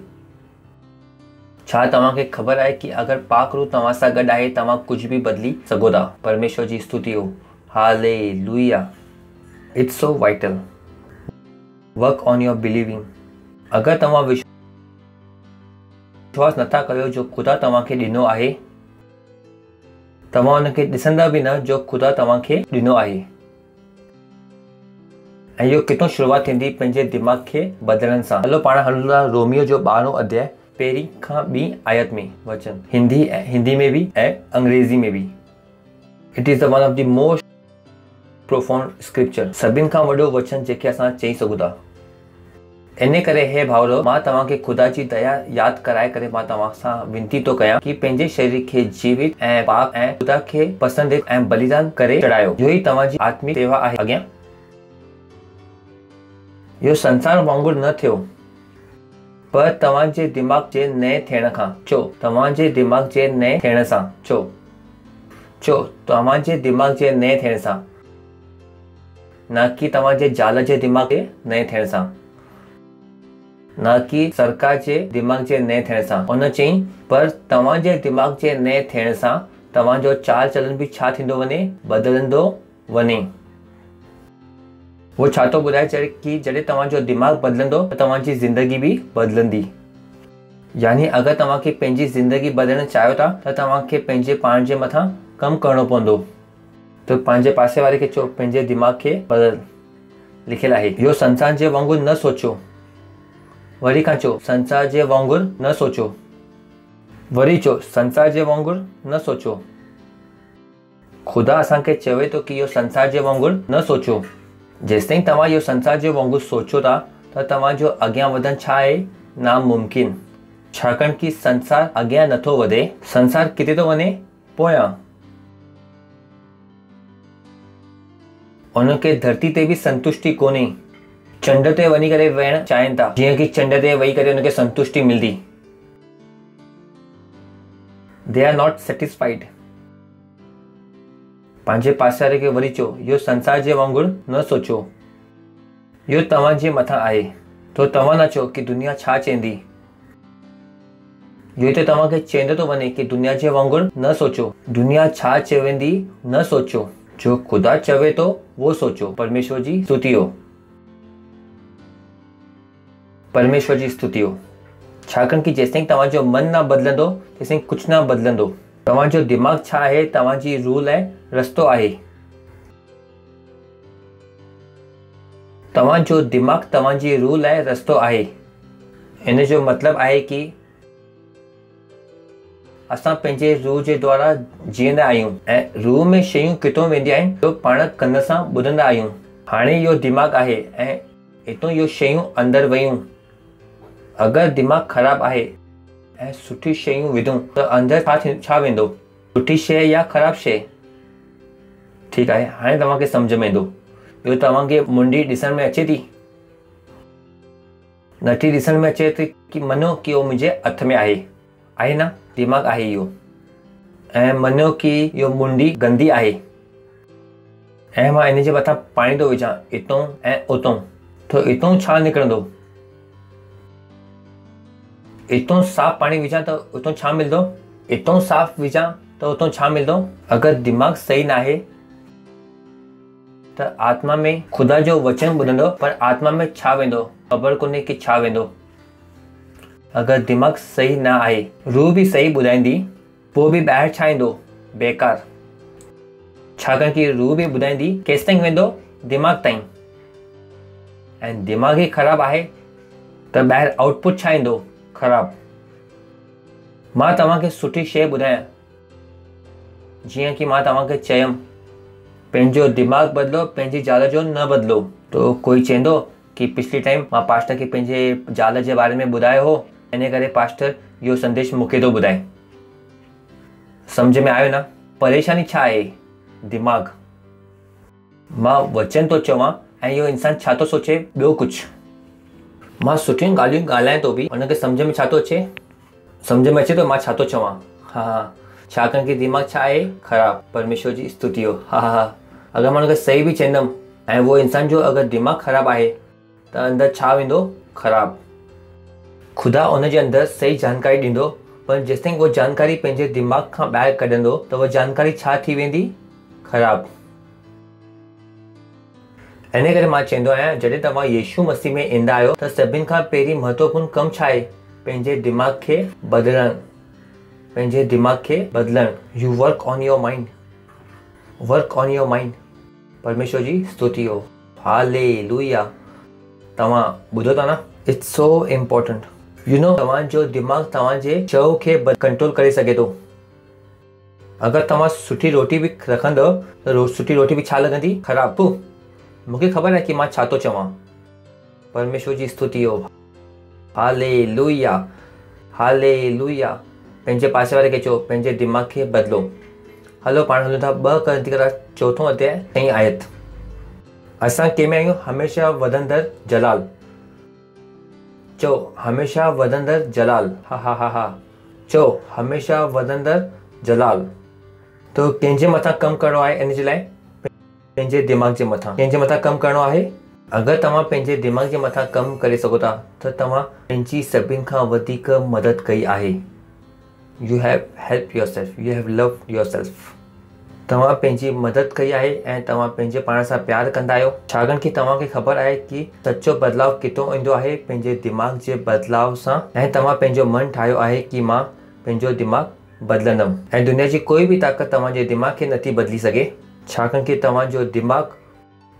छा तव्हांखे ख़बर आहे कि अगरि पाक रूह तव्हां सां गॾु आहे तव्हां कुझु बि बदिली सघो था। परमेश्वर जी स्तुति हो, hallelujah. It's so vital. Work on your believing. अगरि तव्हां विश्वास नथा कयो जो ख़ुदा तव्हांखे ॾिनो आहे, तव्हां हुनखे ॾिसंदा बि न जो ख़ुदा तव्हांखे ॾिनो आहे। ऐं इहो किथां शुरूआत थींदी? पंहिंजे दिमाग़ खे बदिलण सां। हलो पाण हलूं था रोमियो जो 12हों अध्याय पहिरीं खां ॿीं आयत में वचन, हिंदी में बि ऐं अंग्रेज़ी में बि। It is the one of the most profound scripture. सभिनि खां वॾो वचन जेके असां चई सघूं था। इन करे हे भाउरो, मां तव्हांखे ख़ुदा जी दया यादि कराए करे मां तव्हां सां विनती थो कयां कि पंहिंजे शरीर खे जीवित ऐं पाक ऐं ख़ुदा खे पसंदीदा ऐं बलिदान करे चढ़ायो। इहो ई तव्हांजी आत्मिक सेवा आहे। अॻियां इहो संसार वांगुरु न थियो, पर तव्हांजे दिमाग़ जे नए थियण खां चो, तव्हांजे दिमाग़ जे नए थियण सां चो, तव्हांजे दिमाग़ जे नए थियण सां, न कि तव्हांजे ज़ाल जे दिमाग़ जे नए थियण सां, न कि सरकार जे दिमाग़ जे नए थियण सां। उन चई पर तव्हांजे दिमाग़ जे नए थियण सां तव्हांजो चाल चलन बि छा थींदो वञे? बदिलंदो वञे। वो छा थो ॿुधाए कि जॾहिं तव्हांजो दिमाग़ बदिलंदो त तव्हांजी ज़िंदगी बि बदिलंदी। यानी अगरि तव्हांखे पंहिंजी ज़िंदगी बदिलणु चाहियो था त तव्हांखे पंहिंजे पाण जे मथां कमु करिणो पवंदो। त पंहिंजे पासे वारे खे चओ पंहिंजे दिमाग़ खे बदल। लिखियलु आहे इहो संसार जे वांगुरु न सोचो। वरी खां चओ संसार जे वांगुरु न सोचो। वरी चओ संसार जे वांगुरु न सोचो। ख़ुदा असांखे चवे थो कि इहो संसार जे वांगुरु न सोचो। जेसिताईं तव्हां इहो संसार जे वांगुरु सोचो था त तव्हांजो अॻियां वधणु छा आहे? नामुमकिन। छाकाणि कि संसार अॻियां नथो वधे। संसार किथे थो वञे? पोयां। उनखे धरती ते बि संतुष्टि कोन्हे। चंड ते वञी करे वेहणु चाहिनि था, जीअं कि चंड ते वेही करे उनखे संतुष्टि मिलंदी। They are not satisfied. पंहिंजे पासे वारे खे वरी चओ इहो संसार जे वांगुरु न सोचो। इहो तव्हांजे मथां आहे। तो तव्हां न चओ कि दुनिया छा चवंदी। इहो त तव्हांखे चवंदो थो वञे कि दुनिया जे वांगुरु न सोचो। दुनिया छा चवंदी न सोचो। जो ख़ुदा चवे थो वो सोचो। परमेश्वर जी स्तुति हो। परमेश्वर जी स्तुति हो। छाकाणि कि जेसिताईं तव्हांजो मन न बदिलंदो तेसिताईं कुझु न बदिलंदो। तव्हांजो दिमाग़ छा आहे? तव्हांजी रूह लाइ रस्तो आहे। तव्हांजो दिमाग़ तव्हांजी रूह लाइ रस्तो आहे। इन जो मतिलबु आहे कि असां पंहिंजे रूह जे द्वारा जीअंदा आहियूं ऐं रूह में शयूं किथां वेंदियूं आहिनि जो पाण कन सां ॿुधंदा आहियूं। हाणे इहो दिमाग़ आहे ऐं हितां इहो शयूं अंदरि वयूं। अगरि दिमाग़ ख़राबु आहे ऐं सुठी शयूं विधूं त अंदरि छा वेंदो? सुठी शइ या ख़राबु शइ? ठीकु आहे, हाणे तव्हांखे सम्झ में ईंदो। इहो तव्हांखे मुंडी ॾिसण में अचे थी? नथी ॾिसण में अचे थी कि मञो कि उहो मुंहिंजे हथ में आहे न? दिमाग़ आहे इहो। ऐं मञो कि इहो मुंडी गंदी आहे ऐं मां इन जे मथां पाणी थो विझां हितां ऐं उतां, त हितां छा निकिरंदो? हितां साफ़ पाणी विझां त उतां छा मिलंदो? हितां साफ़ विझां त उतां छा मिलंदो? अगरि दिमाग़ सही न आहे त आत्मा में ख़ुदा जो वचन ॿुधंदो, पर आत्मा में छा वेंदो ख़बर कोन्हे कि छा वेंदो। अगरि दिमाग़ सही न आहे, रूह बि सही ॿुधाईंदी, पोइ बि ॿाहिरि छा ईंदो? बेकार। छाकाणि कि रूह बि ॿुधाईंदी केसि ताईं वेंदो? दिमाग़ ताईं। ऐं दिमाग़ ई ख़राबु आहे त ॿाहिरि आउटपुट छा ईंदो? ख़राबु। मां तव्हांखे सुठी शइ ॿुधायां, जीअं कि मां तव्हांखे चयमि पंहिंजो दिमाग़ बदिलो, पंहिंजी ज़ाल जो न बदिलो। तो कोई चवंदो कि पिछली टाइम मां पास्टर खे पंहिंजे ज़ाल जे बारे में ॿुधायो हो, इन करे पास्टर इहो संदेश मूंखे थो ॿुधाए। सम्झ में आयो न? परेशानी छा आहे? दिमाग़। मां वचन थो चवां ऐं इहो इंसानु छा थो सोचे? ॿियो कुझु। मां सुठियूं ॻाल्हियूं ॻाल्हायां थो बि, हुनखे सम्झ में छा थो अचे? सम्झ में अचे थो मां छा थो चवां? हा हा, छाकाणि कि दिमाग़ छा आहे? ख़राबु। परमेश्वर जी स्तुति हो। हा हा, अगरि मां हुनखे सही बि चवंदमि ऐं उहो इंसान जो अगरि दिमाग़ ख़राबु आहे त अंदरि छा वेंदो? ख़राबु। ख़ुदा उनजे अंदरि सही जानकारी ॾींदो, पर जेसिताईं उहा जानकारी पंहिंजे दिमाग़ खां ॿाहिरि कढंदो त उहा जानकारी छा थी वेंदी? ख़राबु। इन करे मां चवंदो आहियां, जॾहिं तव्हां यीशू मसीह में ईंदा आहियो त सभिनि खां पहिरीं महत्वपूर्ण कमु छा आहे? पंहिंजे दिमाग़ खे बदिलणु। पंहिंजे दिमाग़ खे बदिलणु। You work on your mind. Work on your mind. परमेश्वर जी स्तुति हो। हालेलुया। तव्हां ॿुधो था न? It's so important. You know, तव्हांजो दिमाग़ तव्हांजे चव खे कंट्रोल करे सघे थो। अगरि तव्हां सुठी रोटी बि रखंदव त सुठी रोटी बि छा लॻंदी? ख़राबु। मूंखे ख़बर आहे कि मां छा थो चवां। परमेश्वर जी स्तुति हो। हालेलुया। हालेलुया। पंहिंजे पासे वारे खे चओ, पंहिंजे दिमाग़ खे बदिलो। हलो पाण हलूं था 2 कोरिन्थियर 4 अध्याय 3 आयत। असां कंहिंमें आहियूं? हमेशा वधंदड़ जलाल। चओ, हमेशा वधंदड़ जलाल। हा हा हा हा, चओ, हमेशा वधंदड़ जलाल। तो कंहिंजे मथां कमु करिणो आहे? इन जे लाइ पंहिंजे दिमाग़ जे मथां। कंहिंजे मथां कमु करिणो आहे? अगरि तव्हां पंहिंजे दिमाग़ जे मथां कमु करे सघो था त तव्हां पंहिंजी सभिनि खां वधीक मदद कई आहे। You have help your self. You have love your self. तव्हां पंहिंजी मदद कई आहे ऐं तव्हां पंहिंजे पाण सां प्यार कंदा आहियो, छाकाणि कि तव्हांखे ख़बर आहे कि सचो बदिलाव किथां ईंदो आहे? पंहिंजे दिमाग़ जे बदिलाव सां। ऐं तव्हां पंहिंजो मन ठाहियो आहे कि मां पंहिंजो दिमाग़ बदिलंदमि ऐं दुनिया जी कोई बि ताक़त तव्हांजे दिमाग़ खे नथी बदिली सघे, छाकाणि कि तव्हांजो दिमाग़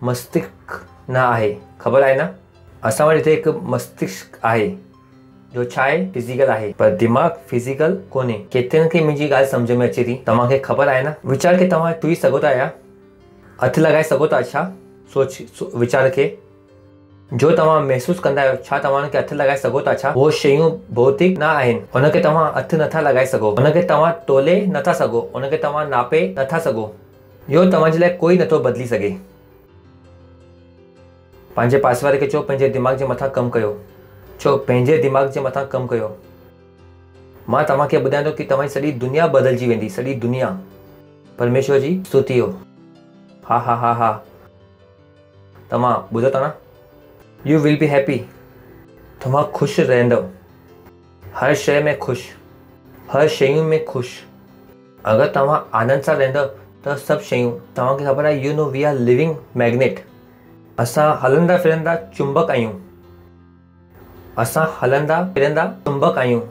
मस्तिष्क न आहे। ख़बर आहे न? असां वटि हिते हिकु मस्तिष्क आहे जो छा आहे? फिज़िकल आहे, पर दिमाग़ फिज़िकल कोन्हे। केतिरनि खे मुंहिंजी ॻाल्हि सम्झ में अचे थी? तव्हांखे ख़बर आहे न? वीचार खे तव्हां छुई सघो था या हथु लॻाए सघो था? छा वीचार खे जो तव्हां महसूसु कंदा आहियो, छा तव्हां हुनखे हथु लॻाए सघो था? छा उहो शयूं भौतिक न आहिनि? हुनखे तव्हां हथु नथा लॻाए सघो, हुनखे तव्हां तोले नथा सघो, हुनखे तव्हां नापे नथा सघो। इहो तव्हांजे लाइ कोई नथो बदिली सघे। पंहिंजे पासे वारे खे चओ, पंहिंजे दिमाग़ जे मथां कमु कयो। चओ, पंहिंजे दिमाग़ जे मथां कमु कयो। मां तव्हांखे ॿुधायां थो कि तव्हांजी सॼी दुनिया बदिलजी वेंदी। सॼी दुनिया। परमेश्वर जी स्तुति हो। हा हा हा हा, तव्हां ॿुधो था न? You will be happy. तव्हां ख़ुशि रहंदव। हर शइ में ख़ुशि, हर शयूं में ख़ुशि। अगरि तव्हां आनंद सां रहंदव त सभु शयूं, तव्हांखे ख़बर आहे, you know we are living magnet. असां हलंदा फिरंदा चुंबक आहियूं। असां हलंदा फिरंदा चुंबक आहियूं।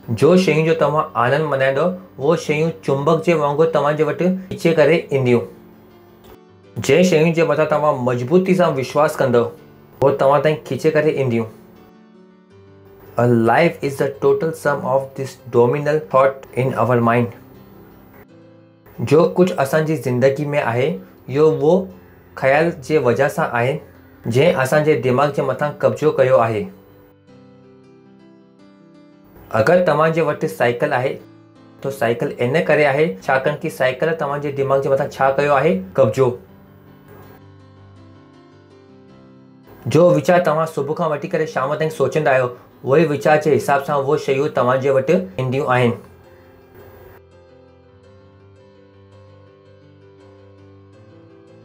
जो शयूं जो तव्हां आनंद मनाईंदव उहो शयूं चुंबक जे वांगुरु तव्हांजे वटि खीचे करे ईंदियूं। जंहिं शयुनि जे मथां तव्हां मज़बूती सां विश्वास कंदव उहो तव्हां ताईं खीचे करे ईंदियूं। A life is the total sum of this dominal thought in our mind. जो कुझु असांजी ज़िंदगी में आहे इहो उहो ख़्याल जे वजह सां आहे जंहिं असांजे दिमाग़ जे मथां कब्ज़ो कयो आहे। अगरि तव्हांजे वटि साइकिल आहे त साइकिल इन करे आहे छाकाणि कि साइकिल तव्हांजे दिमाग़ जे मथां छा कयो आहे? कब्ज़ो। जो वीचार तव्हां सुबुह खां वठी करे शाम ताईं सोचींदा आहियो, उहे वीचार जे हिसाब सां उहे शयूं तव्हांजे वटि ईंदियूं आहिनि।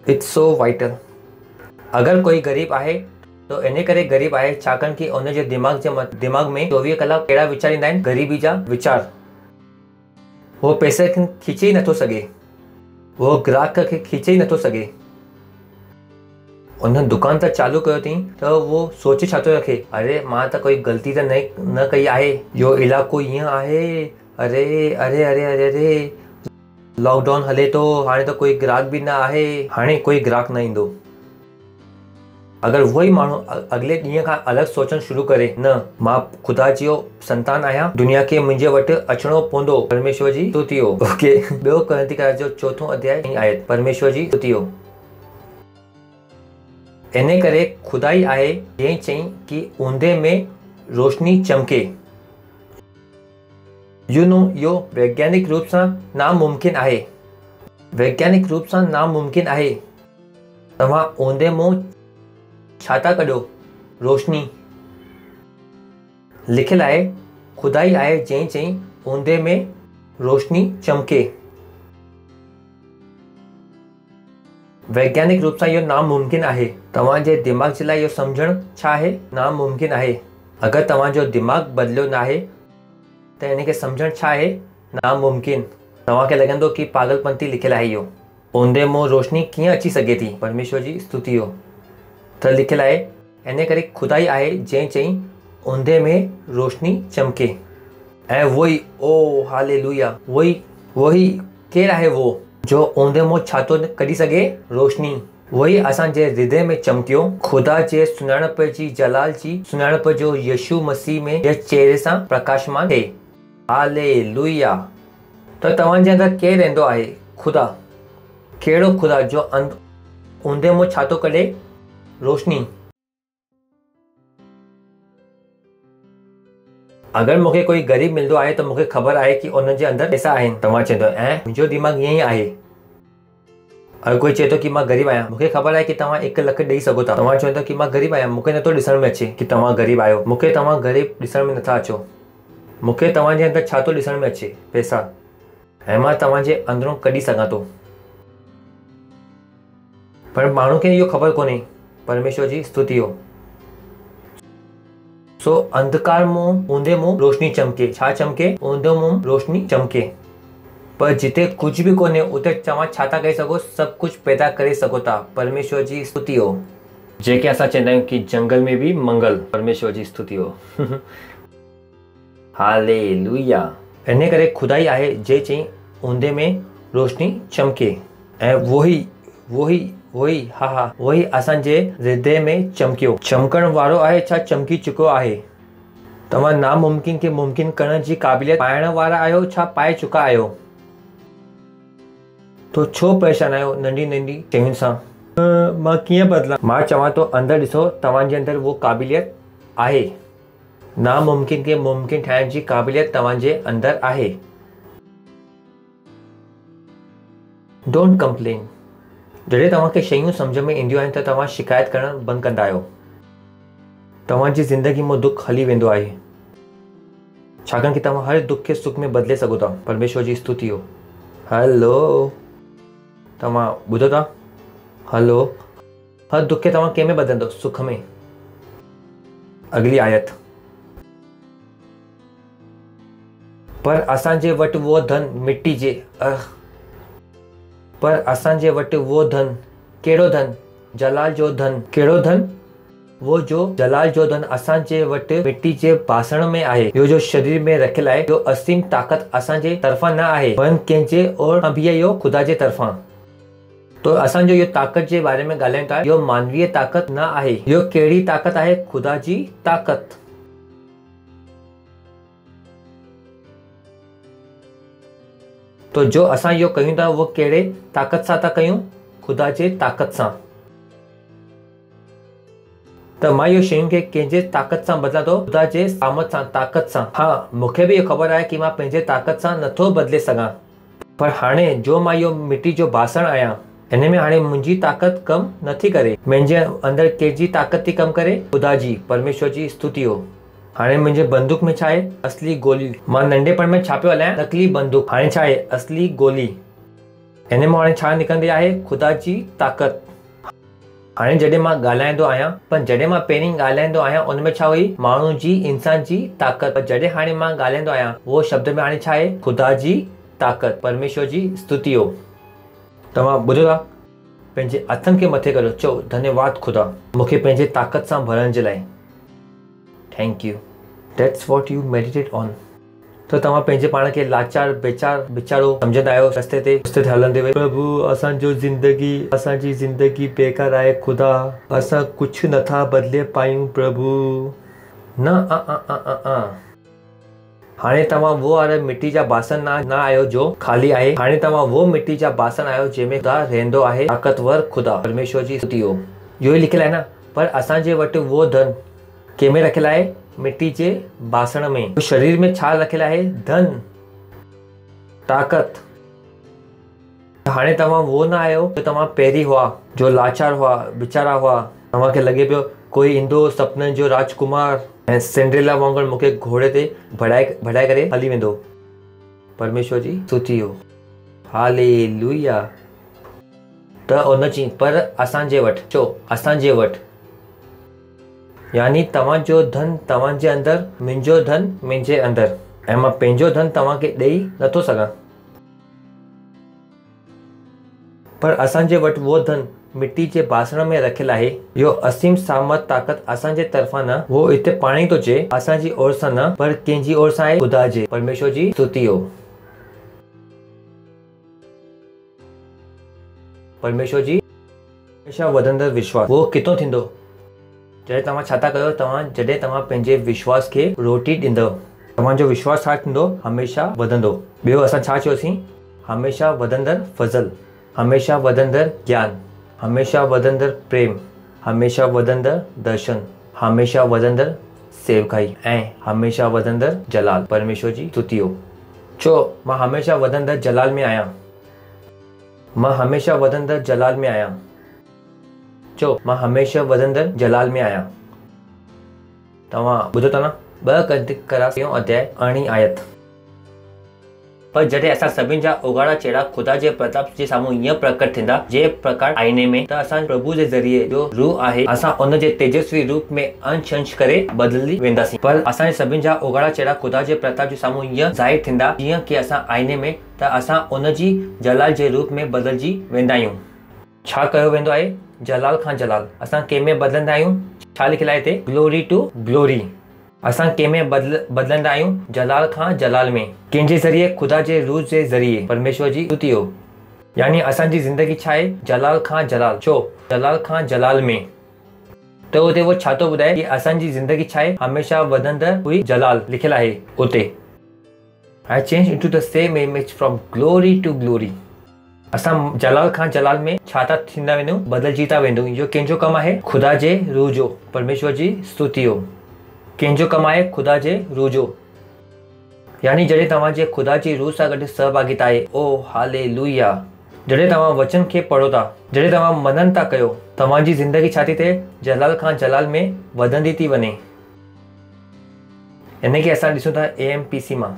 It's so vital. अगरि कोई ग़रीब आहे तो इन करे ग़रीब आहे छाकाणि कि उनजे दिमाग़ में 24 कलाक कहिड़ा वीचार ईंदा आहिनि? ग़रीबी जा वीचार। उहो पैसे खे खीचे ई नथो सघे, उहो ग्राहक खे खीचे ई नथो सघे। उन दुकान त चालू कयो अथई त उहो सोचे छा थो रखे, अरे मां त कोई ग़लती त न कई आहे, इहो इलाइक़ो ईअं आहे, अरे अरे अरे अरे अरे लॉकडाउन हले थो, हाणे त कोई ग्राहक बि न आहे, हाणे कोई ग्राहक न ईंदो। अगरि उहो ई माण्हू अॻिले ॾींहं खां अलॻि सोचणु शुरू करे, न मां ख़ुदा जो संतान आहियां, दुनिया खे मुंहिंजे वटि अचिणो पवंदो। परमेश्वर जी स्तुति हो। ओके, 2 कोरिन्थियर जो 4 अध्याय 3 आयत। परमेश्वर जी स्तुति हो। इन करे ख़ुदा ई आहे जंहिं चई कि ऊंदे में रोशनी चमके। यू नो, इहो वैज्ञानिक रूप सां नामुमकिन आहे। वैज्ञानिक रूप सां नामुमकिन आहे। तव्हां ऊंदे मां छा था कढो? रोशनी। लिखियलु आहे खुदाई आहे जंहिं चई ऊंदे में रोशनी चमके। वैज्ञानिक रूप सां इहो नामुमकिन आहे। तव्हांजे दिमाग़ जे लाइ इहो सम्झणु छा आहे? नामुमकिन आहे। अगरि तव्हांजो दिमाग़ बदिलियो न आहे त इनखे सम्झणु छा आहे? नामुमकिन। तव्हांखे लॻंदो कि पागलपंती लिखियलु आहे इहो। ऊंदे मुंहुं रोशनी कीअं अची सघे थी? परमेश्वर जी स्तुति हो। त लिखियलु आहे इन करे खुदाई आहे जंहिं चई ऊंदे में रोशनी चमके। ऐं वही ओ हालेलुया, वही केरु आहे वो जो ऊंदे मुंहुं छा थो कढी सघे? रोशनी। वही असांजे हृदय में चमकियो। खुदा जे सुञाणप जी जलाल जी सुञाणप जो यीशु मसीह में जे चेहरे सां प्रकाशमान थिए। हालेलुया। त तव्हांजे अंदरि केरु रहंदो आहे? खुदा। कहिड़ो खुदा? जो ऊंदे मुंहुं छा थो कढे? रोशनी। अगरि मूंखे कोई ग़रीब मिलंदो आहे त मूंखे ख़बर आहे कि उन जे अंदरि पैसा आहिनि। तव्हां चवंदो ऐं मुंहिंजो दिमाग़ ईअं ई आहे। अगरि कोई चए थो कि मां ग़रीब आहियां, मूंखे ख़बर आहे कि तव्हां 1 लख ॾेई सघो था। तव्हां चवंदो कि मां ग़रीब आहियां, मूंखे नथो ॾिसण में अचे कि तव्हां ग़रीब आहियो। मूंखे तव्हां ग़रीब ॾिसण में नथा अचो। मूंखे तव्हांजे अंदरि छा थो ॾिसण में अचे? पैसा। ऐं मां तव्हांजे अंदरों कढी सघां थो। पर माण्हू खे इहो ख़बर कोन्हे। परमेश्वर जी स्तुति हो। सो अंधकार मुंहुं ऊंदे मुंहुं रोशनी चमके। छा चमके? ऊंदे मुंहुं रोशनी चमके। पर जिते कुछ भी कोन्हे उते तव्हां छा था करे सघो? सभु कुझु पैदा करे सघो था। परमेश्वर जी स्तुति हो। जेके असां चवंदा आहियूं कि जंगल में भी मंगल। परमेश्वर जी स्तुति हो। हालेलुया। इन करे खुदाई आहे जे चई ऊंदे में रोशनी चमके। ऐं वही असांजे हृदय में चमकियो। चमकण वारो आहे छा चमकी चुको आहे? तव्हां नामुमकिन खे मुमकिन करण जी क़ाबिलियत पाइण वारा आहियो छा पाए चुका आहियो? तो छो परेशान आहियो नंढी नंढी शयुनि सां? मां कीअं बदिलां? मां चवां थो अंदरि ॾिसो, तव्हांजे अंदरि वो क़ाबिलियत आहे। नामुमकिन खे मुमकिन ठाहिण जी क़ाबिलियत तव्हांजे अंदरि आहे। Don't complain. जॾहिं तव्हांखे शयूं सम्झ में ईंदियूं आहिनि त तव्हां शिकायत करणु बंदि कंदा आहियो। तव्हांजी ज़िंदगी मां दुख हली वेंदो आहे। छाकाणि कि तव्हां हर दुख खे सुख में बदिले सघो था। परमेश्वर जी स्तुति हो। हलो, तव्हां ॿुधो था? हलो, हर दुख खे तव्हां कंहिंमें बदिलंदो? सुख में। अगली आयत। पर असांजे वटि वो धन मिट्टी जे पर असांजे वटि वो धन। कहिड़ो धन? जलाल जो धन। कहिड़ो धन? वो जो जलाल जो धन असांजे वटि मिट्टी जे बासण में आहे। इहो जो शरीर में रखियलु आहे, इहो असीम ताक़त असांजे तरफ़ां न आहे, पर कंहिंजे और बि इहो ख़ुदा जे तरफ़ां। तो असांजो इहो ताक़त जे बारे में ॻाल्हायूं था। इहो मानवीय ताक़त न आहे। इहो कहिड़ी ताक़त आहे? ख़ुदा जी ताक़त। तो जो असां इहो कयूं था उहो कहिड़े ताक़त सां था कयूं? ख़ुदा जे ताक़त सां। त मां इहो शयुनि खे कंहिंजे ताक़त सां बदिलां थो? ख़ुदा जे सामत सां, ताक़त सां। हा, मूंखे बि इहो ख़बर आहे कि मां पंहिंजे ताक़त सां नथो बदिले सघां। पर हाणे जो मां इहो मिट्टी जो बासण आहियां, इन में हाणे मुंहिंजी ताक़त कमु नथी करे। मुंहिंजे अंदरि कंहिंजी ताक़त थी कमु करे? ख़ुदा जी। परमेश्वर जी स्तुति हो। हाणे मुंहिंजे बंदूक में छा आहे? असली गोली। मां नंढेपण में छा पियो हलायां? नकली बंदूक। हाणे छा आहे? असली गोली। इन मां हाणे छा निकिरंदी आहे? ख़ुदा जी ताक़त। हाणे जॾहिं मां ॻाल्हाईंदो आहियां, पर जॾहिं मां पहिरीं ॻाल्हाईंदो आहियां उन में छा हुई? माण्हू जी, इंसान जी ताक़त। पर जॾहिं हाणे मां ॻाल्हाईंदो आहियां उहो शब्द में हाणे छा आहे? ख़ुदा जी ताक़त। परमेश्वर जी स्तुति हो। तव्हां ॿुधो था? पंहिंजे हथनि खे मथे करो, चओ धन्यवाद ख़ुदा, मूंखे पंहिंजे ताक़त सां भरण जे लाइ। Thank you. That's what you meditate on. तो तव्हां पंहिंजे पाण खे लाचार बेचारो सम्झंदा आहियो रस्ते ते हलंदे हुए? प्रभु, असांजी ज़िंदगी बेकार आहे ख़ुदा, असां कुझु नथा बदिले पायूं प्रभु। न, हाणे तव्हां वो वारा मिट्टी जा बासण न आहियो जो ख़ाली आहे। हाणे तव्हां वो मिट्टी जा बासण आहियो जंहिंमें ख़ुदा रहंदो आहे, ताक़तवर ख़ुदा। परमेश्वर जी स्तुति हो। इहो ई लिखियलु आहे न, पर असांजे वटि वो धन कंहिंमें रखियलु आहे? मिट्टी जे बासण में। शरीर में छा रखियलु आहे? धन, ताक़त। हाणे तव्हां वो न आहियो जो तव्हां पहिरीं हुआ, जो लाचार हुआ, बेचारा हुआ। तव्हांखे लॻे पियो कोई ईंदो सपननि जो राजकुमार, ऐं सिंड्रेला वांगुरु मूंखे घोड़े ते भड़ाए करे हली वेंदो। परमेश्वर जी स्तुति हो। हालेलुया। त उन चई पर असांजे वटि, चो असांजे वटि, यानी तव्हांजो धन तव्हांजे अंदरि, मुंहिंजो धन मुंहिंजे अंदरि, ऐं मां पंहिंजो धन तव्हांखे ॾेई नथो सघां। पर असांजे वटि उहो धन मिट्टी जे बासण में रखियलु आहे। इहो असीम सामत ताक़त असांजे तरफ़ां न, उहो हिते पाण ई थो चए, असांजी ओर सां न पर कंहिंजी ओर सां आहे, ख़ुदा जे। परमेश्वर जी स्तुति हो। परमेश्वर जी हमेशा वधंदड़ विश्वास, उहो किथां थींदो? जॾहिं तव्हां छा था कयो? जॾहिं तव्हां पंहिंजे विश्वास खे रोटी ॾींदव, तव्हांजो विश्वास छा थींदो? हमेशा वधंदो। ॿियो असां छा चयोसीं? हमेशा वधंदड़ फज़ल, हमेशा वधंदड़ ज्ञान, हमेशा वधंदड़ प्रेम, हमेशा वधंदड़ दर्शन, हमेशा वधंदड़ सेवकाई ऐं हमेशा वधंदड़ जलाल। परमेश्वर जी स्तुति हो। चो मां हमेशा वधंदड़ जलाल में आहियां। मां हमेशा वधंदड़ जलाल में आहियां। चो मां हमेशा वधंदड़ जलाल में आहियां। तव्हां ॿुधो था न? 2 कोरिन्थियों अध्याय 8 आयत। पर जॾहिं असां सभिनि जा उघाड़ा चेहरा ख़ुदा जे प्रताप जे साम्हूं ईअं प्रकट थींदा जे प्रकार आईने में, त असां प्रभु जे ज़रिए जो रूह आहे, असां उन जे तेजस्वी रूप में अंश अंश करे बदिली वेंदासीं। पर असांजे सभिनि जा उघाड़ा चेहरा ख़ुदा जे प्रताप जे साम्हूं ईअं ज़ाहिर थींदा जीअं की असां आईने में, त असां उन जी जलाल जे रूप में बदिलजी वेंदा आहियूं। छा कयो वेंदो आहे? जलाल खां जलाल। असां कंहिंमें बदिलंदा आहियूं? छा लिखियलु आहे हिते? Glory to glory. असां कंहिंमें बदिलंदा आहियूं? जलाल खां जलाल में। कंहिंजे ज़रिए? ख़ुदा जे रूह जे ज़रिए। परमेश्वर जी स्तुति हो। यानी असांजी ज़िंदगी छा आहे? जलाल खां जलाल। छो? जलाल खां जलाल में। त उते वो छा थो ॿुधाए कि असांजी ज़िंदगी छा आहे? हमेशा वधंदड़ हुई जलाल लिखियलु आहे उते। I change into the same image from glory to glory. असां जलाल खां जलाल में छा था थींदा वञूं? बदिलजी था वेंदो। इहो कंहिंजो कमु आहे? ख़ुदा जे रूह जो। परमेश्वर जी स्तुति हो। कंहिंजो कमु आहे? ख़ुदा जे रूह जो। यानी जॾहिं तव्हांजे ख़ुदा जी रूह सां गॾु सहभागिता आहे, ओ हालेलुया, जॾहिं तव्हां वचन खे पढ़ो था, जॾहिं तव्हां मनन था कयो, तव्हांजी ज़िंदगी छा थी थिए? जलाल खां जलाल में वधंदी थी वञे। इन खे असां ॾिसूं था AMPC मां,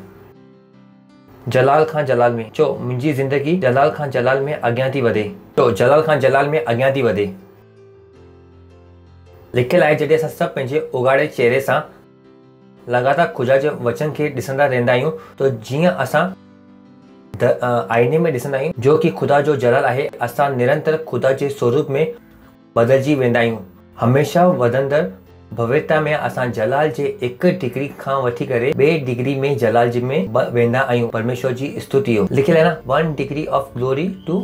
जलाल खां जलाल में। चो मुंहिंजी ज़िंदगी जलाल खां जलाल में अॻियां थी वधे। चो जलाल खां जलाल में अॻियां थी वधे। लिखियलु आहे जॾहिं असां सभु पंहिंजे उघाड़े चेहरे सां लगातार ख़ुदा जे वचन खे ॾिसंदा रहंदा आहियूं, त जीअं असां आईने में ॾिसंदा आहियूं जो कि ख़ुदा जो जलाल आहे, असां निरंतर ख़ुदा जे स्वरूप में बदिलजी वेंदा आहियूं। हमेशा वधंदड़ भव्यता में असां जलाल जे 1 डिग्री खां वठी करे 2 डिग्री में जलाल जी में वेंदा आहियूं। परमेश्वर जी स्तुति हो। लिखियलु आहे न 1 degree of glory to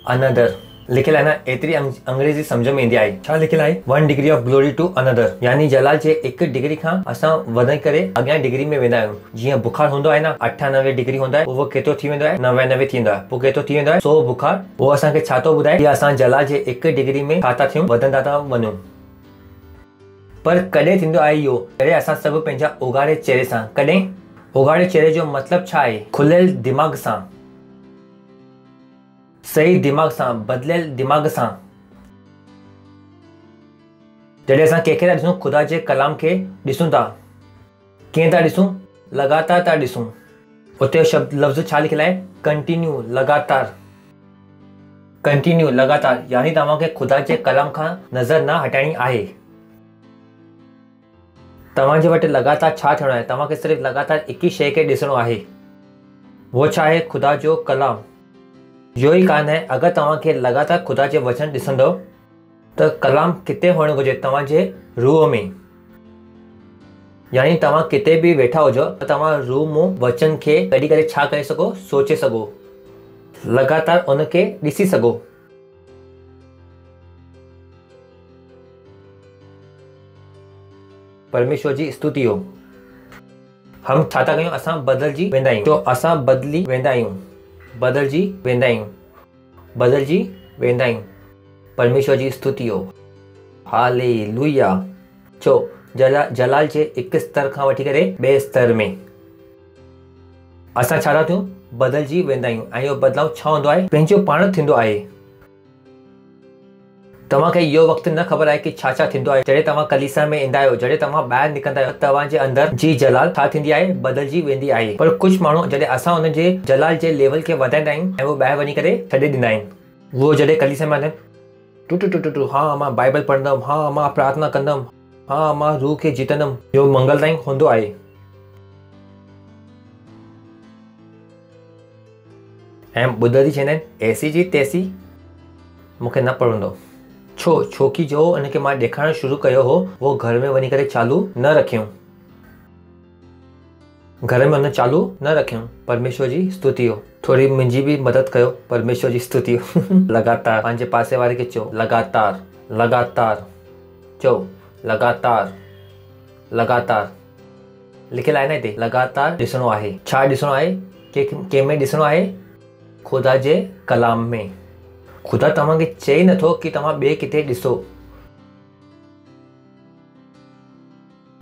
another. लिखियलु आहे न, एतिरी अंग्रेजी सम्झ में ईंदी आहे। छा लिखियलु आहे? 1 degree of glory to another. यानी जलाल जे 1 डिग्री खां असां वधी करे अॻियां डिग्री में वेंदा आहियूं। जीअं बुखार हूंदो आहे न, 98 डिग्री हूंदा आहे, उहो केतिरो थी वेंदो आहे? 99 थी वेंदो आहे। पोइ केतिरो थी वेंदो आहे? 100 बुखार। उहो असांखे छा थो ॿुधाए? कि असां जलाल जे 1 डिग्री में छा था थियूं? वधंदा था वञूं। पर कॾहिं थींदो आहे इहो? जॾहिं असां सभु पंहिंजा उघाड़े चेहरे सां। कॾहिं? उघाड़े चेहरे जो मतिलबु छा आहे? खुलियल दिमाग़ सां, सही दिमाग़ सां, बदिलियल दिमाग़ सां। जॾहिं असां कंहिंखे था ॾिसूं? ख़ुदा जे कलाम खे ॾिसूं था। कीअं था ॾिसूं? लगातार था ॾिसूं। उते शब्द लफ़्ज़ छा लिखियलु आहे? कंटिन्यू, लगातार। कंटिन्यू, लगातार। यानी तव्हांखे ख़ुदा जे कलाम खां नज़र न हटाइणी आहे। तव्हांजे वटि लगातार छा थियणो आहे? तव्हांखे सिर्फ़ु लगातार हिकु ई शइ खे ॾिसणो आहे। उहो छा आहे? ख़ुदा जो कलाम। इहो ई कान आहे, अगरि तव्हांखे लगातार ख़ुदा जे वचन ॾिसंदव त कलाम किथे हुअणु घुरिजे? तव्हांजे रूह में। यानी तव्हां किथे बि वेठा हुजो त तव्हां रूह मां वचन खे कढी करे छा करे सघो? सोचे सघो, लगातार उनखे ॾिसी सघो। परमेश्वर जी स्तुति हो। हम छा था कयूं? असां बदिलजी वेंदा आहियूं। तो असां बदिली वेंदा आहियूं, बदिलजी वेंदा आहियूं, बदिलजी वेंदा आहियूं। परमेश्वर जी स्तुति हो। हालेलुया। छो? जलाल जे 1 स्तर खां वठी करे 2 स्तर में असां छा था थियूं? बदिलजी वेंदा आहियूं। ऐं इहो बदिलाव छा हूंदो आहे? पंहिंजो पाण थींदो आहे। तव्हांखे इहो वक़्तु न ख़बर आहे कि छा थींदो आहे। जॾहिं तव्हां कलीसिया में ईंदा आहियो, जॾहिं तव्हां ॿाहिरि निकिरंदा आहियो, तव्हांजे अंदर जी जलाल छा थींदी आहे, बदिलजी वेंदी आहे। पर कुझु माण्हू जॾहिं असां हुन जे जलाल जे लेवल खे वधाईंदा आहियूं ऐं उहो ॿाहिरि वञी करे छॾे ॾींदा आहिनि। उहो जॾहिं कलीसिया में टू हा मां बाइबल पढ़ंदुमि, हा मां प्रार्थना कंदुमि, हा मां रूह खे जीतंदुमि, इहो मंगल ताईं हूंदो आहे। ऐं ॿुधर चवंदा आहिनि ऐसी जी तैसी मूंखे न पढ़ंदो। छोकी जो उनखे मां ॾेखारणु शुरू कयो हो, उहो घर में वञी करे चालू न रखियूं। घर में हुन चालू न रखियूं। परमेश्वर जी स्तुति हो। थोड़ी मुंहिंजी बि मदद कयो। परमेश्वर जी स्तुति हो। लगातार पंहिंजे पासे वारे खे चओ लगातार चओ लगातार लिखियलु आहे न हिते, लगातार ॾिसणो आहे। छा ॾिसणो आहे? कंहिंमें ॾिसणो आहे? ख़ुदा जे कलाम में। ख़ुदा तव्हांखे चए नथो कि तव्हां ॿिए किथे ॾिसो।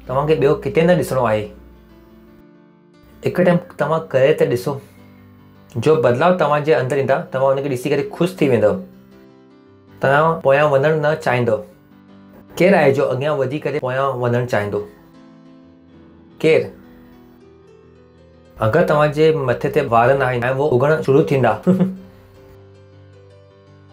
तव्हांखे ॿियो किथे न ॾिसणो आहे। हिकु टाइम तव्हां करे त ॾिसो। जो बदिलाव तव्हांजे अंदरि ईंदा, तव्हां हुनखे ॾिसी करे ख़ुशि थी वेंदव। तव्हां पोयां वञणु न चाहींदव। केरु आहे जो अॻियां वधी करे पोयां वञणु चाहींदो? केरु? अगरि तव्हांजे मथे ते वार न आहिनि ऐं उहो उगणु शुरू थींदा,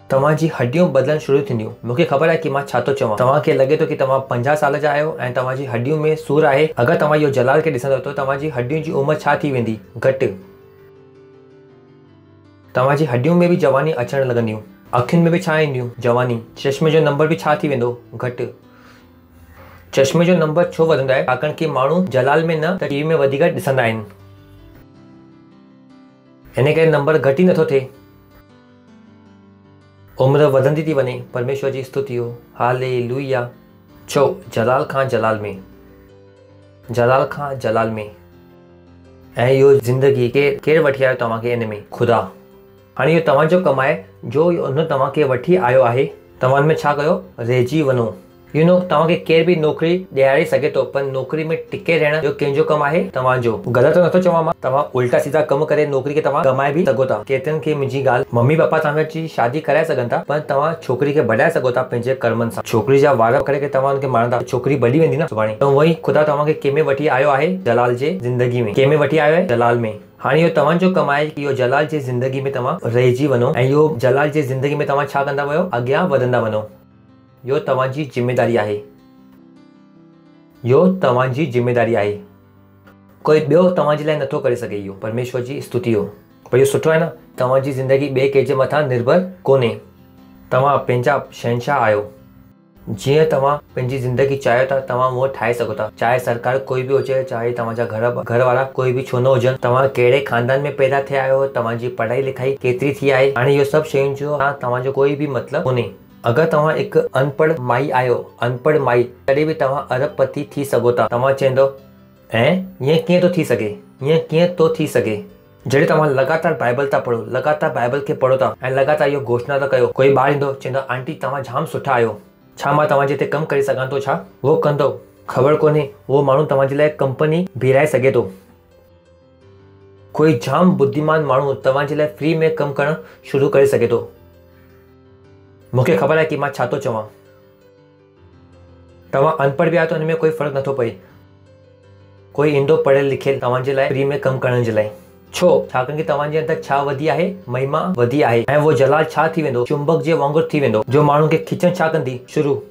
तव्हांजी हड्डियूं बदिलणु शुरू थींदियूं। मूंखे ख़बर आहे कि मां छा थो चवां। तव्हांखे लॻे थो कि तव्हां 50 साल जा आहियो ऐं तव्हांजी हड्डियूं में सूरु आहे। अगरि तव्हां इहो जलाल खे ॾिसंदव त तव्हांजी हड्डियुनि जी उमिरि छा थी वेंदी? घटि। तव्हांजी हड्डियूं में बि जवानी अचणु लॻंदियूं। अखियुनि में बि छा ईंदियूं? जवानी। चश्मे जो नंबर बि छा थी वेंदो? घटि। चश्मे जो नंबर छो वधंदो आहे? छाकाणि कि माण्हू जलाल में न त टीवी में वधीक ॾिसंदा आहिनि। हिन करे नंबर घटि ई नथो थिए, उमिरि वधंदी थी वञे। परमेश्वर जी स्तुति हो। हालेलुया। चओ जलाल खां जलाल में, जलाल खां जलाल में। ऐं इहो ज़िंदगी केरु वठी आयो तव्हांखे हिन में? ख़ुदा। हाणे इहो तव्हांजो कमु आहे। जो हुन तव्हांखे वठी आयो आहे, तव्हां में छा कयो? रहिजी वञो। तव्हांखे केर बि नौकिरी ॾियारे सघे थो, पर नौकिरी में टिके रहण जो कंहिंजो कमु आहे? तव्हांजो। ग़लति नथो चवां मां। तव्हां उल्टा सीधा कमु करे नौकिरी खे तव्हां कमाए बि सघो था। केतिरनि खे मुंहिंजी ॻाल्हि, मम्मी पापा तव्हांजी शादी कराए सघनि था, पर तव्हां छोकिरी खे बढ़ाए सघो था पंहिंजे कर्मनि सां। छोकिरी जा वार करे तव्हां हुनखे मारंदा, छोकिरी भली वेंदी न सुभाणे। त उहो ई ख़ुदा तव्हांखे कंहिंमें वठी आयो आहे? जलाल जे ज़िंदगी में। कंहिंमें वठी आयो आहे? जलाल में। हाणे इहो तव्हांजो कमु आहे कि इहो जलाल जे ज़िंदगी में तव्हां रहिजी वञो ऐं इहो जलाल जे ज़िंदगी में तव्हां छा कंदा वञो? अॻियां वधंदा वञो। इहो तव्हांजी ज़िमेदारी आहे। इहो तव्हांजी ज़िमेदारी आहे। कोई ॿियो तव्हांजे लाइ नथो करे सघे। इहो परमेश्वर जी स्तुति हो। पर इहो सुठो आहे न, तव्हांजी ज़िंदगी ॿिए कंहिंजे मथां निर्भर कोन्हे। तव्हां पंहिंजा शहंशाह आहियो। जीअं तव्हां पंहिंजी ज़िंदगी चाहियो था, तव्हां उहो ठाहे सघो था। चाहे सरकार कोई बि हुजे, चाहे तव्हांजा घर वारा कोई बि छो न हुजनि, तव्हां कहिड़े ख़ानदान में पैदा थिया आहियो, तव्हांजी पढ़ाई लिखाई केतिरी थी आहे, हाणे इहो सभु शयुनि जो तव्हांजो कोई बि मतिलबु कोन्हे। अगरि तव्हां हिकु अनपढ़ माई आहियो, अनपढ़ माई, तॾहिं बि तव्हां अरबपति थी सघो था। तव्हां चवंदो ईअं कीअं थो थी सघे? ईअं कीअं थो थी सघे? जॾहिं तव्हां लगातार बाइबल था पढ़ो, लगातार बाइबल खे पढ़ो था ऐं लगातार इहो घोषणा था कयो। कोई ॿारु ईंदो चवंदो आंटी तव्हां जाम सुठा आहियो, छा मां तव्हांजे हिते कमु करे सघां थो? छा उहो कंदो? ख़बर कोन्हे। उहो माण्हू तव्हांजे लाइ कंपनी बीहारे सघे थो। कोई जाम बुद्धिमान माण्हू तव्हांजे लाइ फ्री में कमु करणु शुरू करे सघे थो। मूंखे ख़बर आहे कि मां छा थो चवां। तव्हां अनपढ़ बि आहियो त हुन में कोई फ़र्क़ु नथो पए। कोई ईंदो पढ़ियल लिखियल तव्हांजे लाइ फ्री में कमु करण जे लाइ। छो? छाकाणि कि तव्हांजे अंदरि छा वधी आहे? महिमा वधी आहे। ऐं उहो जलाल छा थी वेंदो? चुंबक जे वांगुरु थी वेंदो, जो माण्हू खे खिचण छा कंदी? शुरू।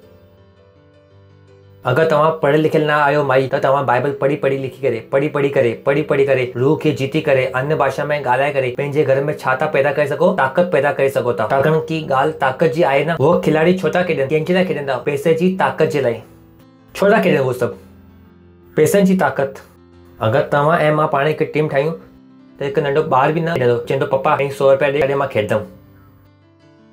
अगरि तव्हां पढ़ियल लिखियल न आहियो माई, त तव्हां बाइबल पढ़ी करे रूह खे जीती करे अन्य भाषा में ॻाल्हाए करे पंहिंजे घर में छा था पैदा करे सघो? ताक़त पैदा करे सघो था। छाकाणि कि ॻाल्हि ताक़त जी आहे न। उहो खिलाड़ी छो था खेॾनि? कंहिंजे लाइ खेॾंदा? पैसे जी ताक़त जे लाइ। छो था खेॾनि उहो सभु? पैसनि जी ताक़त। अगरि तव्हां ऐं मां पाण हिकु टीम ठाहियूं त हिकु नंढो ॿार बि न खेॾंदो, चवंदो पप्पा 100 रुपया ॾे, मां खेॾंदुमि।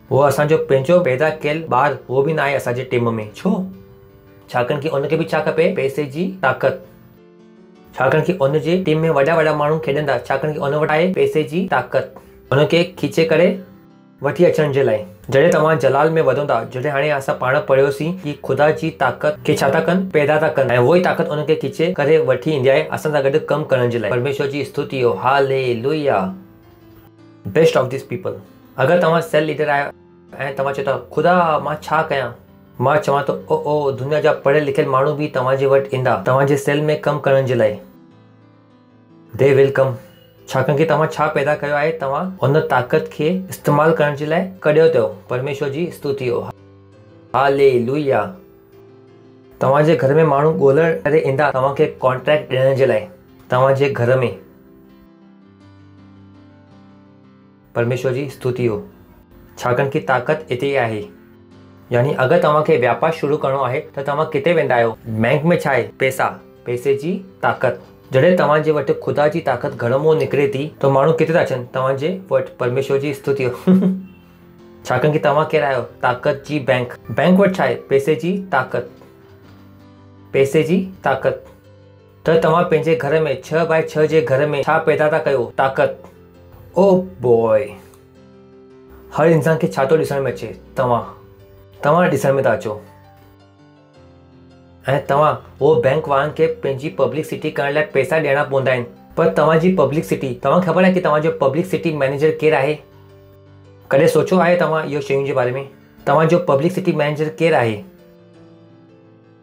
उहो असांजो पंहिंजो पैदा कयल ॿारु उहो बि न आहे असांजे टीम में। छो? छाकाणि कि उनखे बि छा खपे? पैसे जी ताक़त। छाकाणि कि उनजे टीम में वॾा माण्हू खेॾंदा, छाकाणि कि उन वटि आहे पैसे जी ताक़त, उनखे खीचे करे वठी अचण जे लाइ। जॾहिं तव्हां जलाल में वधो था, जॾहिं हाणे असां पाण पढ़ियोसीं कि ख़ुदा जी ताक़त खे छा था कनि? पैदा था कनि। ऐं उहो ई ताक़त उनखे खीचे करे वठी ईंदी आहे असां सां गॾु कमु करण जे लाइ। परमेश्वर जी स्तुति हो। Hallelujah. Best of this people. अगरि तव्हां सेल लीडर आहियो ऐं तव्हां चओ था ख़ुदा मां छा कयां। मां चवां थो ओ दुनिया जा पढ़ियल लिखियल माण्हू बि तव्हांजे वटि ईंदा तव्हांजे सेल में कमु करण जे लाइ। They will come. छाकाणि कि तव्हां छा पैदा कयो आहे, तव्हां उन ताक़त खे इस्तेमालु करण जे लाइ कढियो अथव। परमेश्वर जी स्तुति हो। हालेलुया। तव्हांजे घर में माण्हू ॻोल्हण करे ईंदा तव्हांखे कॉन्ट्रैक्ट ॾियण जे लाइ तव्हांजे घर में। परमेश्वर जी स्तुति हो। छाकाणि कि ताक़त हिते ई आहे। यानी अगरि तव्हांखे व्यापार शुरू करणो आहे त तव्हां किथे वेंदा आहियो? बैंक में छा आहे? पैसा, पैसे जी ताक़त। जॾहिं तव्हांजे वटि ख़ुदा जी ताक़त घर मां निकिरे थी त माण्हू किथे था अचनि? तव्हांजे वटि। परमेश्वर जी स्तुति हो। छाकाणि कि तव्हां केरु आहियो? ताक़त जी बैंक। बैंक वटि छा आहे? पैसे जी ताक़त। पैसे जी ताक़त। त तव्हां पंहिंजे घर में 6x6 जे घर में छा पैदा था कयो? ताक़त। Oh boy. हर इंसान खे छा थो ॾिसण में अचे? तव्हां ॾिसण में था अचो। ऐं तव्हां उहो बैंक वारनि खे पंहिंजी पब्लिसिटी करण लाइ पैसा ॾियणा पवंदा आहिनि। पर तव्हांजी पब्लिसिटी, तव्हांखे ख़बर आहे कि तव्हांजो पब्लिसिटी मैनेजर केरु आहे? कॾहिं सोचियो आहे तव्हां इहो शयुनि जे बारे में? तव्हांजो पब्लिसिटी मैनेजर केरु आहे?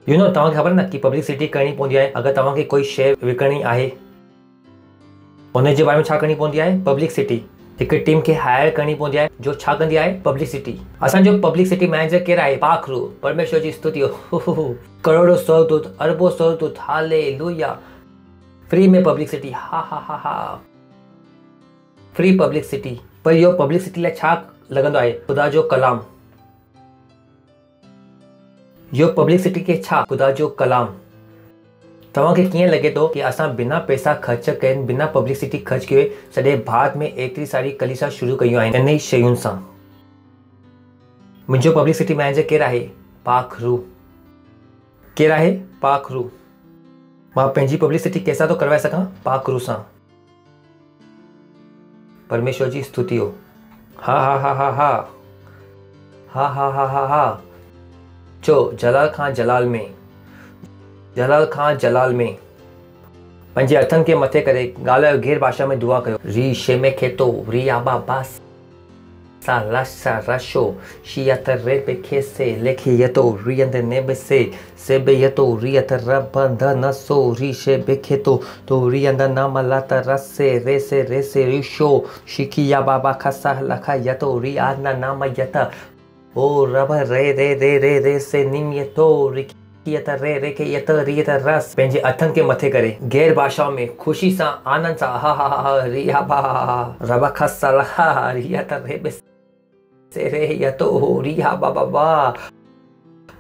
तव्हांखे ख़बर न कि पब्लिसिटी करणी पवंदी आहे। अगरि तव्हांखे कोई शइ विकिणणी आहे उन जे बारे में छा करणी पवंदी आहे? पब्लिसिटी। हिकु टीम खे हायर करणी पवंदी आहे जो छा कंदी आहे? पब्लिसिटी। असांजो पब्लिसिटी मैनेजर केरु आहे? पाखरू। परमेश्वर जी स्तुति हो। करोड़ों स्वर्गदूत, अरबों स्वर्गदूत। हालेलुया। फ्री में पब्लिसिटी। हा। Free publicity. पर इहो पब्लिसिटी लाइ छा लॻंदो आहे? ख़ुदा जो कलाम। इहो पब्लिसिटी खे छा? ख़ुदा जो कलाम। तव्हांखे कीअं लॻे थो कि असां बिना पैसा ख़र्च कयनि, बिना पब्लिसिटी ख़र्च कयो सॼे भारत में एतिरी सारी कलीसिया शुरू कयूं आहिनि इन ई शयुनि सां? मुंहिंजो पब्लिसिटी मैनेजर केरु आहे? पाखरू। केरु आहे? पाखरू। मां पंहिंजी पब्लिसिटी कंहिंसां थो करवाए सघां? पाखरू सां। परमेश्वर जी स्तुति हो। हा। चो जलाल खां जलाल में। जलाल खां जलाल में। पंहिंजे हथनि खे मथे करे ॻाल्हायो, गैर भाषा में दुआ कयो। री शे में खेतो री आबा बास सा लाशा राशो शियत रे पे खेसे लेखी यतो रियंद नेब से बे यतो रियत रबंध नसो री शे बे खेतो तो रियंद नाम लाता रसे रे से रिशो शिकिया बाबा खसा लखा यतो री आदना नाम यता ओ रब रे से निम्यतो रिकी रे के यत रियत रस। पंहिंजे हथनि खे मथे करे गैर भाषा में ख़ुशी सां, आनंद सां हा रिया बा रब खसा लखा रियत रे से रे यतो रिया बाबा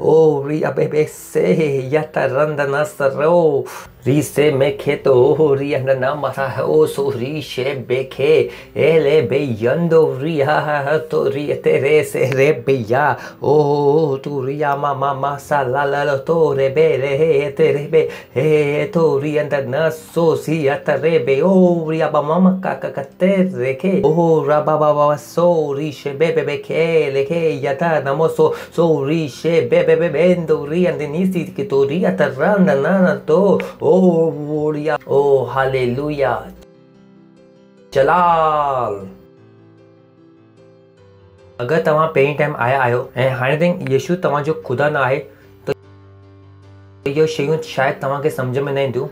ओ रिया बेबे से यत रंद नसरो री से में खेतो रियंद नाम ओ सो री शे बेखे एले बे यंदो रिया तो रियते रे से रे बिया ओ तू रिया मा सा ला तो रे बे रे ते रे बे हे तो रियंद नसो सी यत रे बे ओ रिया बा मामा का कते रेखे ओ रा बाबा सो री शे बे खे लेखे यता नमो सो री शे बे बेंदो रियंद नीसी की तो रियत रंद ना तो ओ रिया ओ हालेलुया। जलाल। अगरि तव्हां पहिरीं टाइम आया आहियो ऐं हाणे ताईं यीशु तव्हांजो ख़ुदा न आहे त इहो शयूं शायदि तव्हांखे सम्झ में न ईंदियूं।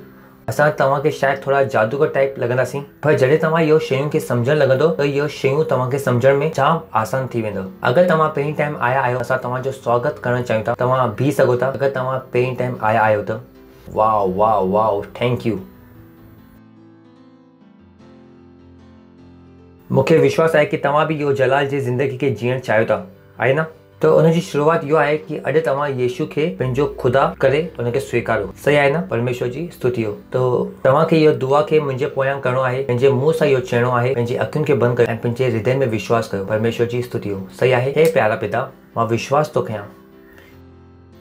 असां तव्हांखे शायदि थोरा जादूगर टाइप लॻंदासीं, पर जॾहिं तव्हां इहो शयूं खे सम्झणु लॻंदो त इहो शयूं तव्हांखे सम्झण में जाम आसान थी वेंदो। अगरि तव्हां पहिरीं टाइम आया आहियो असां तव्हांजो स्वागत करणु चाहियूं था। तव्हां बीह सघो था अगरि तव्हां पहिरीं टाइम आया आहियो त। Wow thank you. मूंखे विश्वास आहे कि तव्हां बि इहो जलाल जी ज़िंदगी खे जीअण चाहियो था, आहे न? त उनजी शुरूआत इहो आहे कि अॼु तव्हां यीशु खे पंहिंजो ख़ुदा करे उनखे स्वीकारो। सही आहे न? परमेश्वर जी स्तुति हो। त तव्हांखे इहो दुआ खे मुंहिंजे पोयां करणो आहे, पंहिंजे मुंहं सां इहो चवणो आहे, पंहिंजी अखियुनि खे बंदि कयो ऐं पंहिंजे हृदय में विश्वास कयो। परमेश्वर जी स्तुति हो। सही आहे? हे प्यारा पिता, मां विश्वास थो कयां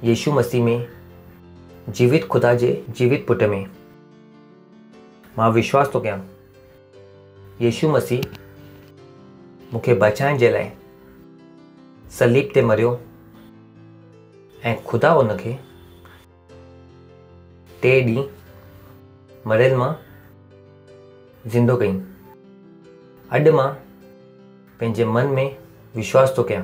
यीशु मसीह में, जीवित ख़ुदा जे जीवित पुट में। मां विश्वास थो कयां यीशु मसीह मूंखे बचाइण जे लाइ सलीब ते मरियो ऐं ख़ुदा उनखे 3 ॾींहं मरियल मां ज़िंदो कयईं। अॼु मां पंहिंजे मन में विश्वास थो कयां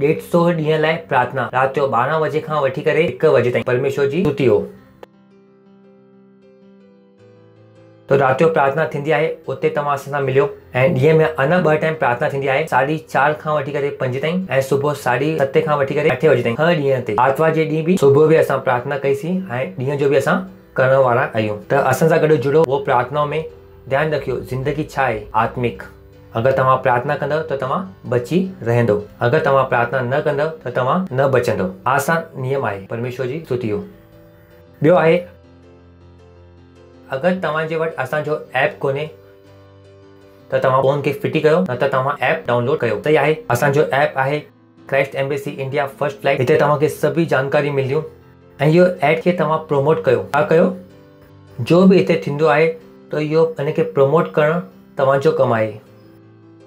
150 ॾींहं लाइ प्रार्थना राति जो 12 बजे खां वठी करे 1 बजे ताईं। परमेश्वर जी स्तुति हो। तो राति जो प्रार्थना थींदी आहे, उते तव्हां असां सां मिलियो। ऐं ॾींहं में अञा 2 टाइम प्रार्थना थींदी आहे, 4:30 खां वठी करे 5 ताईं ऐं सुबुह 7:30 खां वठी करे 8 बजे ताईं। हर ॾींहं ते आर्तवार जे ॾींहुं बि सुबुह बि असां प्रार्थना कईसीं ऐं ॾींहं जो बि असां करण वारा आहियूं। त असां सां गॾु जुड़ो, वो प्रार्थनाओं में ध्यानु रखियो ज़िंदगी छा आहे आत्मिक। अगरि तव्हां प्रार्थना कंदव त तव्हां बची रहंदो, अगरि तव्हां प्रार्थना न कंदव त तव्हां न बचंदो। आसान नियम आहे परमेश्वर जी स्तुति हो। ॿियो आहे, अगरि तव्हांजे वटि असांजो ऐप कोन्हे त तव्हां फ़ोन खे फिटी कयो, न त तव्हां ऐप डाउनलोड कयो। सही आहे, असांजो ऐप आहे Christ embassy India first flight. हिते तव्हांखे सभी जानकारी मिलंदियूं ऐं इहो ऐड खे तव्हां प्रोमोट कयो। छा कयो? जो बि हिते थींदो आहे त इहो इन खे प्रोमोट करणु तव्हांजो कमु आहे।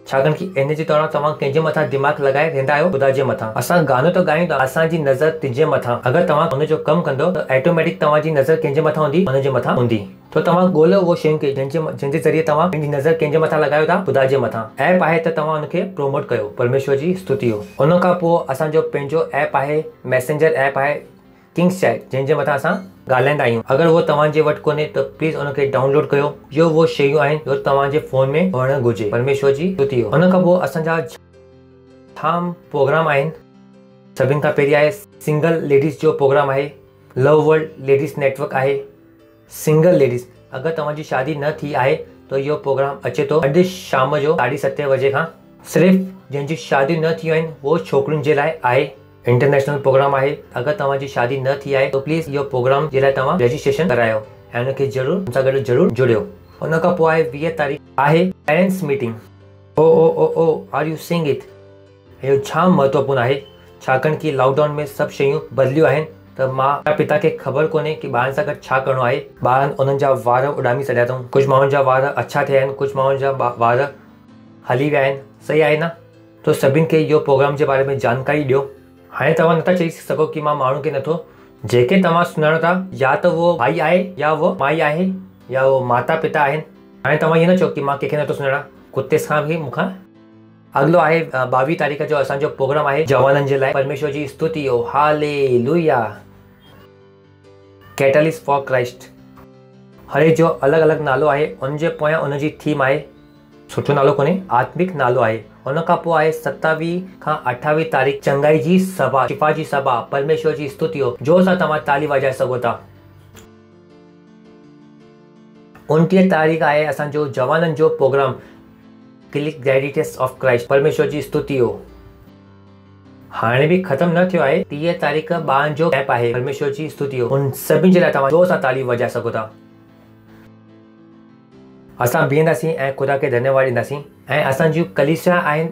छाकाणि कि इन जे दौरान तव्हां कंहिंजे मथां दिमाग़ लॻाए रहंदा आहियो, ख़ुदा जे मथां। असां गानो त ॻायूं था, असांजी नज़र तुंहिंजे मथां। अगरि तव्हां हुनजो कमु कंदो त ऑटोमेटिक तव्हांजी नज़र कंहिंजे मथां हूंदी, हुनजे मथां हूंदी। तो तव्हां ॻोल्हियो उहो शयूं खे जंहिंजे ज़रिए तव्हां पंहिंजी नज़र कंहिंजे मथां लॻायो था, ख़ुदा जे मथां। ऐप आहे त तव्हां हुनखे प्रोमोट कयो। परमेश्वर जी स्तुति हो। उन खां पोइ असांजो पंहिंजो ऐप आहे, मैसेंजर ऐप आहे किंग्स चैट, जंहिंजे मथां असां ॻाल्हाईंदा आहियूं। अगरि उहो तव्हांजे वटि कोन्हे त प्लीज़ उनखे डाउनलोड कयो। इहो उहो शयूं आहिनि जो तव्हांजे फ़ोन में हुअणु घुरिजे। परमेश्वर जी स्तुति हो। उन खां पोइ असांजा जाम प्रोग्राम आहिनि। सभिनि खां पहिरीं आहे सिंगल लेडीज़ जो प्रोग्राम आहे, लव वर्ल्ड लेडीज़ नेटवर्क आहे। सिंगल लेडीज़, अगरि तव्हांजी शादी न थी आहे त इहो प्रोग्राम अचे थो अॼु शाम जो 7:30 बजे खां। सिर्फ़ु जंहिंजी शादियूं न थियूं आहिनि उहो छोकिरियुनि जे लाइ आहे। इंटरनेशनल प्रोग्राम आहे। अगरि तव्हांजी शादी न थी आहे त प्लीज़ इहो प्रोग्राम जे लाइ तव्हां रजिस्ट्रेशन करायो ऐं उनखे ज़रूरु मूंसां गॾु ज़रूरु जुड़ियो। उन खां पोइ आहे 20 तारीख़ आहे parents meeting. Oh are you seeing it? इहो जाम महत्वपूर्ण आहे, छाकाणि कि लॉकडाउन में सभु शयूं बदिलियूं आहिनि। त माता पिता खे ख़बर कोन्हे कि ॿारनि सां गॾु छा करिणो आहे। ॿारनि उन्हनि जा वार उॾामी छॾिया अथऊं। कुझु माण्हुनि जा वार अच्छा थिया आहिनि, कुझु माण्हुनि जा वार हली विया आहिनि। सही आहे न? तो सभिनि खे इहो प्रोग्राम जे बारे में जानकारी ॾियो। हाणे तव्हां नथा चई सघो कि मां माण्हू खे नथो। जेके तव्हां सुञाणो था, या त उहो भाई आहे, या उहो माई आहे, या उहो माता पिता आहिनि। हाणे तव्हां इहो न चओ कि मां कंहिंखे नथो सुञाणा, कुते सां बि मूंखां। अॻिलो आहे 22 तारीख़ जो असांजो प्रोग्राम आहे जवाननि जे लाइ। परमेश्वर जी स्तुति हो। हालेलुया। Catalyst for Christ. हर एक जो अलॻि अलॻि नालो आहे, उनजे पोयां उनजी थीम आहे। सुठो नालो कोन्हे, आत्मिक नालो आहे। उन खां पोइ आहे 27 खां 28 तारीख़ चंगाई जी सभा, शिफा जी सभा। परमेश्वर जी स्तुति हो। जोर सां तव्हां ताली वॼाए सघो था। 29 तारीख़ आहे असांजो जवाननि जो प्रोग्राम क्लिक ग्रेडिटेस ऑफ क्राइस्ट। परमेश्वर जी स्तुति हो। हाणे बि ख़त्म न थियो आहे। 30 तारीख़ ॿारनि जो कैंप आहे। परमेश्वर जी स्तुति हो। उन सभिनि जे लाइ तव्हां जोर सां ताली वॼाए सघो था। असां बीहंदासीं ऐं ख़ुदा खे धन्यवाद ॾींदासीं। ऐं असांजूं कलीसिया आहिनि,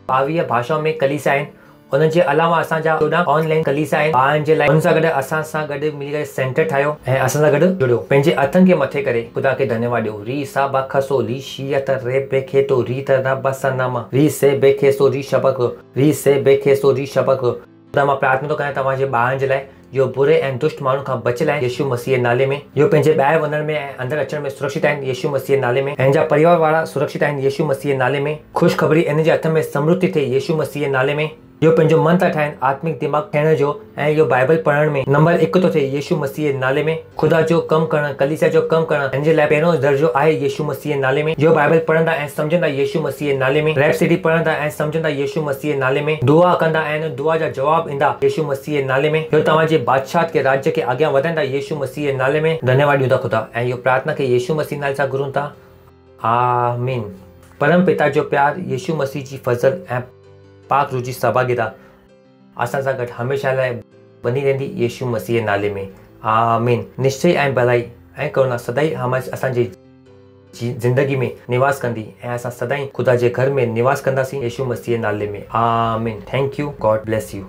22 भाषाउनि में कलीसिया आहिनि। उनजे अलावा असांजा 14 ऑनलाइन कलीसिया आहिनि ॿारनि जे लाइ। उन सां गॾु असां सां गॾु मिली करे सेंटर ठाहियो ऐं असां सां गॾु जुड़ियो। पंहिंजे हथनि खे मथे करे ख़ुदा खे धन्यवाद ॾियो। री सा बा खसो री शियत रे बेखे तो री त न बसा नामा री से बेखे सो री शबक री से बेखे सो री शबक। ख़ुदा मां प्रार्थना थो कयां तव्हांजे ॿारनि जे लाइ, जो बुरे ऐं दुष्ट माण्हुनि खां बचियल आहिनि यीशु मसीह जे नाले में। जो पंहिंजे ॿाहिरि वञण में ऐं अंदरि अचण में सुरक्षित आहिनि यीशु मसीह जे नाले में। ऐं जा परिवार वारा सुरक्षित आहिनि यीशु मसीह जे नाले में। ख़ुशख़बरी इन जे हथ में समृद्धि थिए यीशु मसीह जे नाले में। जो पंहिंजो मन था ठाहिनि आत्मिक दिमाग़ थियण जो ऐं इहो बाइबल पढ़ण में नंबर 1 थो थिए यीशु मसीह जे नाले में। ख़ुदा जो कमु करणु, कलीसिया जो कमु करणु हिन जे लाइ पहिरियों दर्जो आहे यीशु मसीह जे नाले में। जो बाइबल पढ़ंदा ऐं सम्झंदा यीशु मसीह जे नाले में। रैप्सिडी पढ़ंदा ऐं सम्झंदा यीशु मसीह जे नाले में। दुआ कंदा ऐं दुआ जा जवाब ईंदा यीशु मसीह जे नाले में। जो तव्हांजे बादशाह के राज्य खे अॻियां वधाईंदा यीशु मसीह जे नाले में। धन्यवाद ॾियूं था ख़ुदा ऐं इहो प्रार्थना खे यीशु मसीह नाले सां घुरूं था। आमीन। परम पिता जो प्यार, यीशु मसीह जी फज़ल ऐं पाक रूह जी सहभागिता असां सां गॾु हमेशह लाइ बनी रहंदी यीशु मसीह जे नाले में। आमीन। निश्चय ऐं भलाई ऐं करुणा सदाई असांजी ज़िंदगी में निवास कंदी ऐं असां सदाई ख़ुदा जे घर में निवास कंदासीं यीशु मसीह जे नाले में। आमीन। Thank you. God bless you.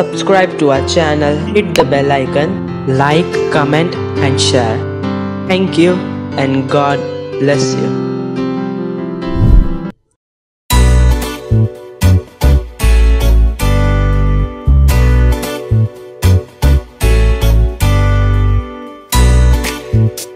Subscribe to our channel, hit the bell icon, like, comment and share. Thank you and God bless you. हैं।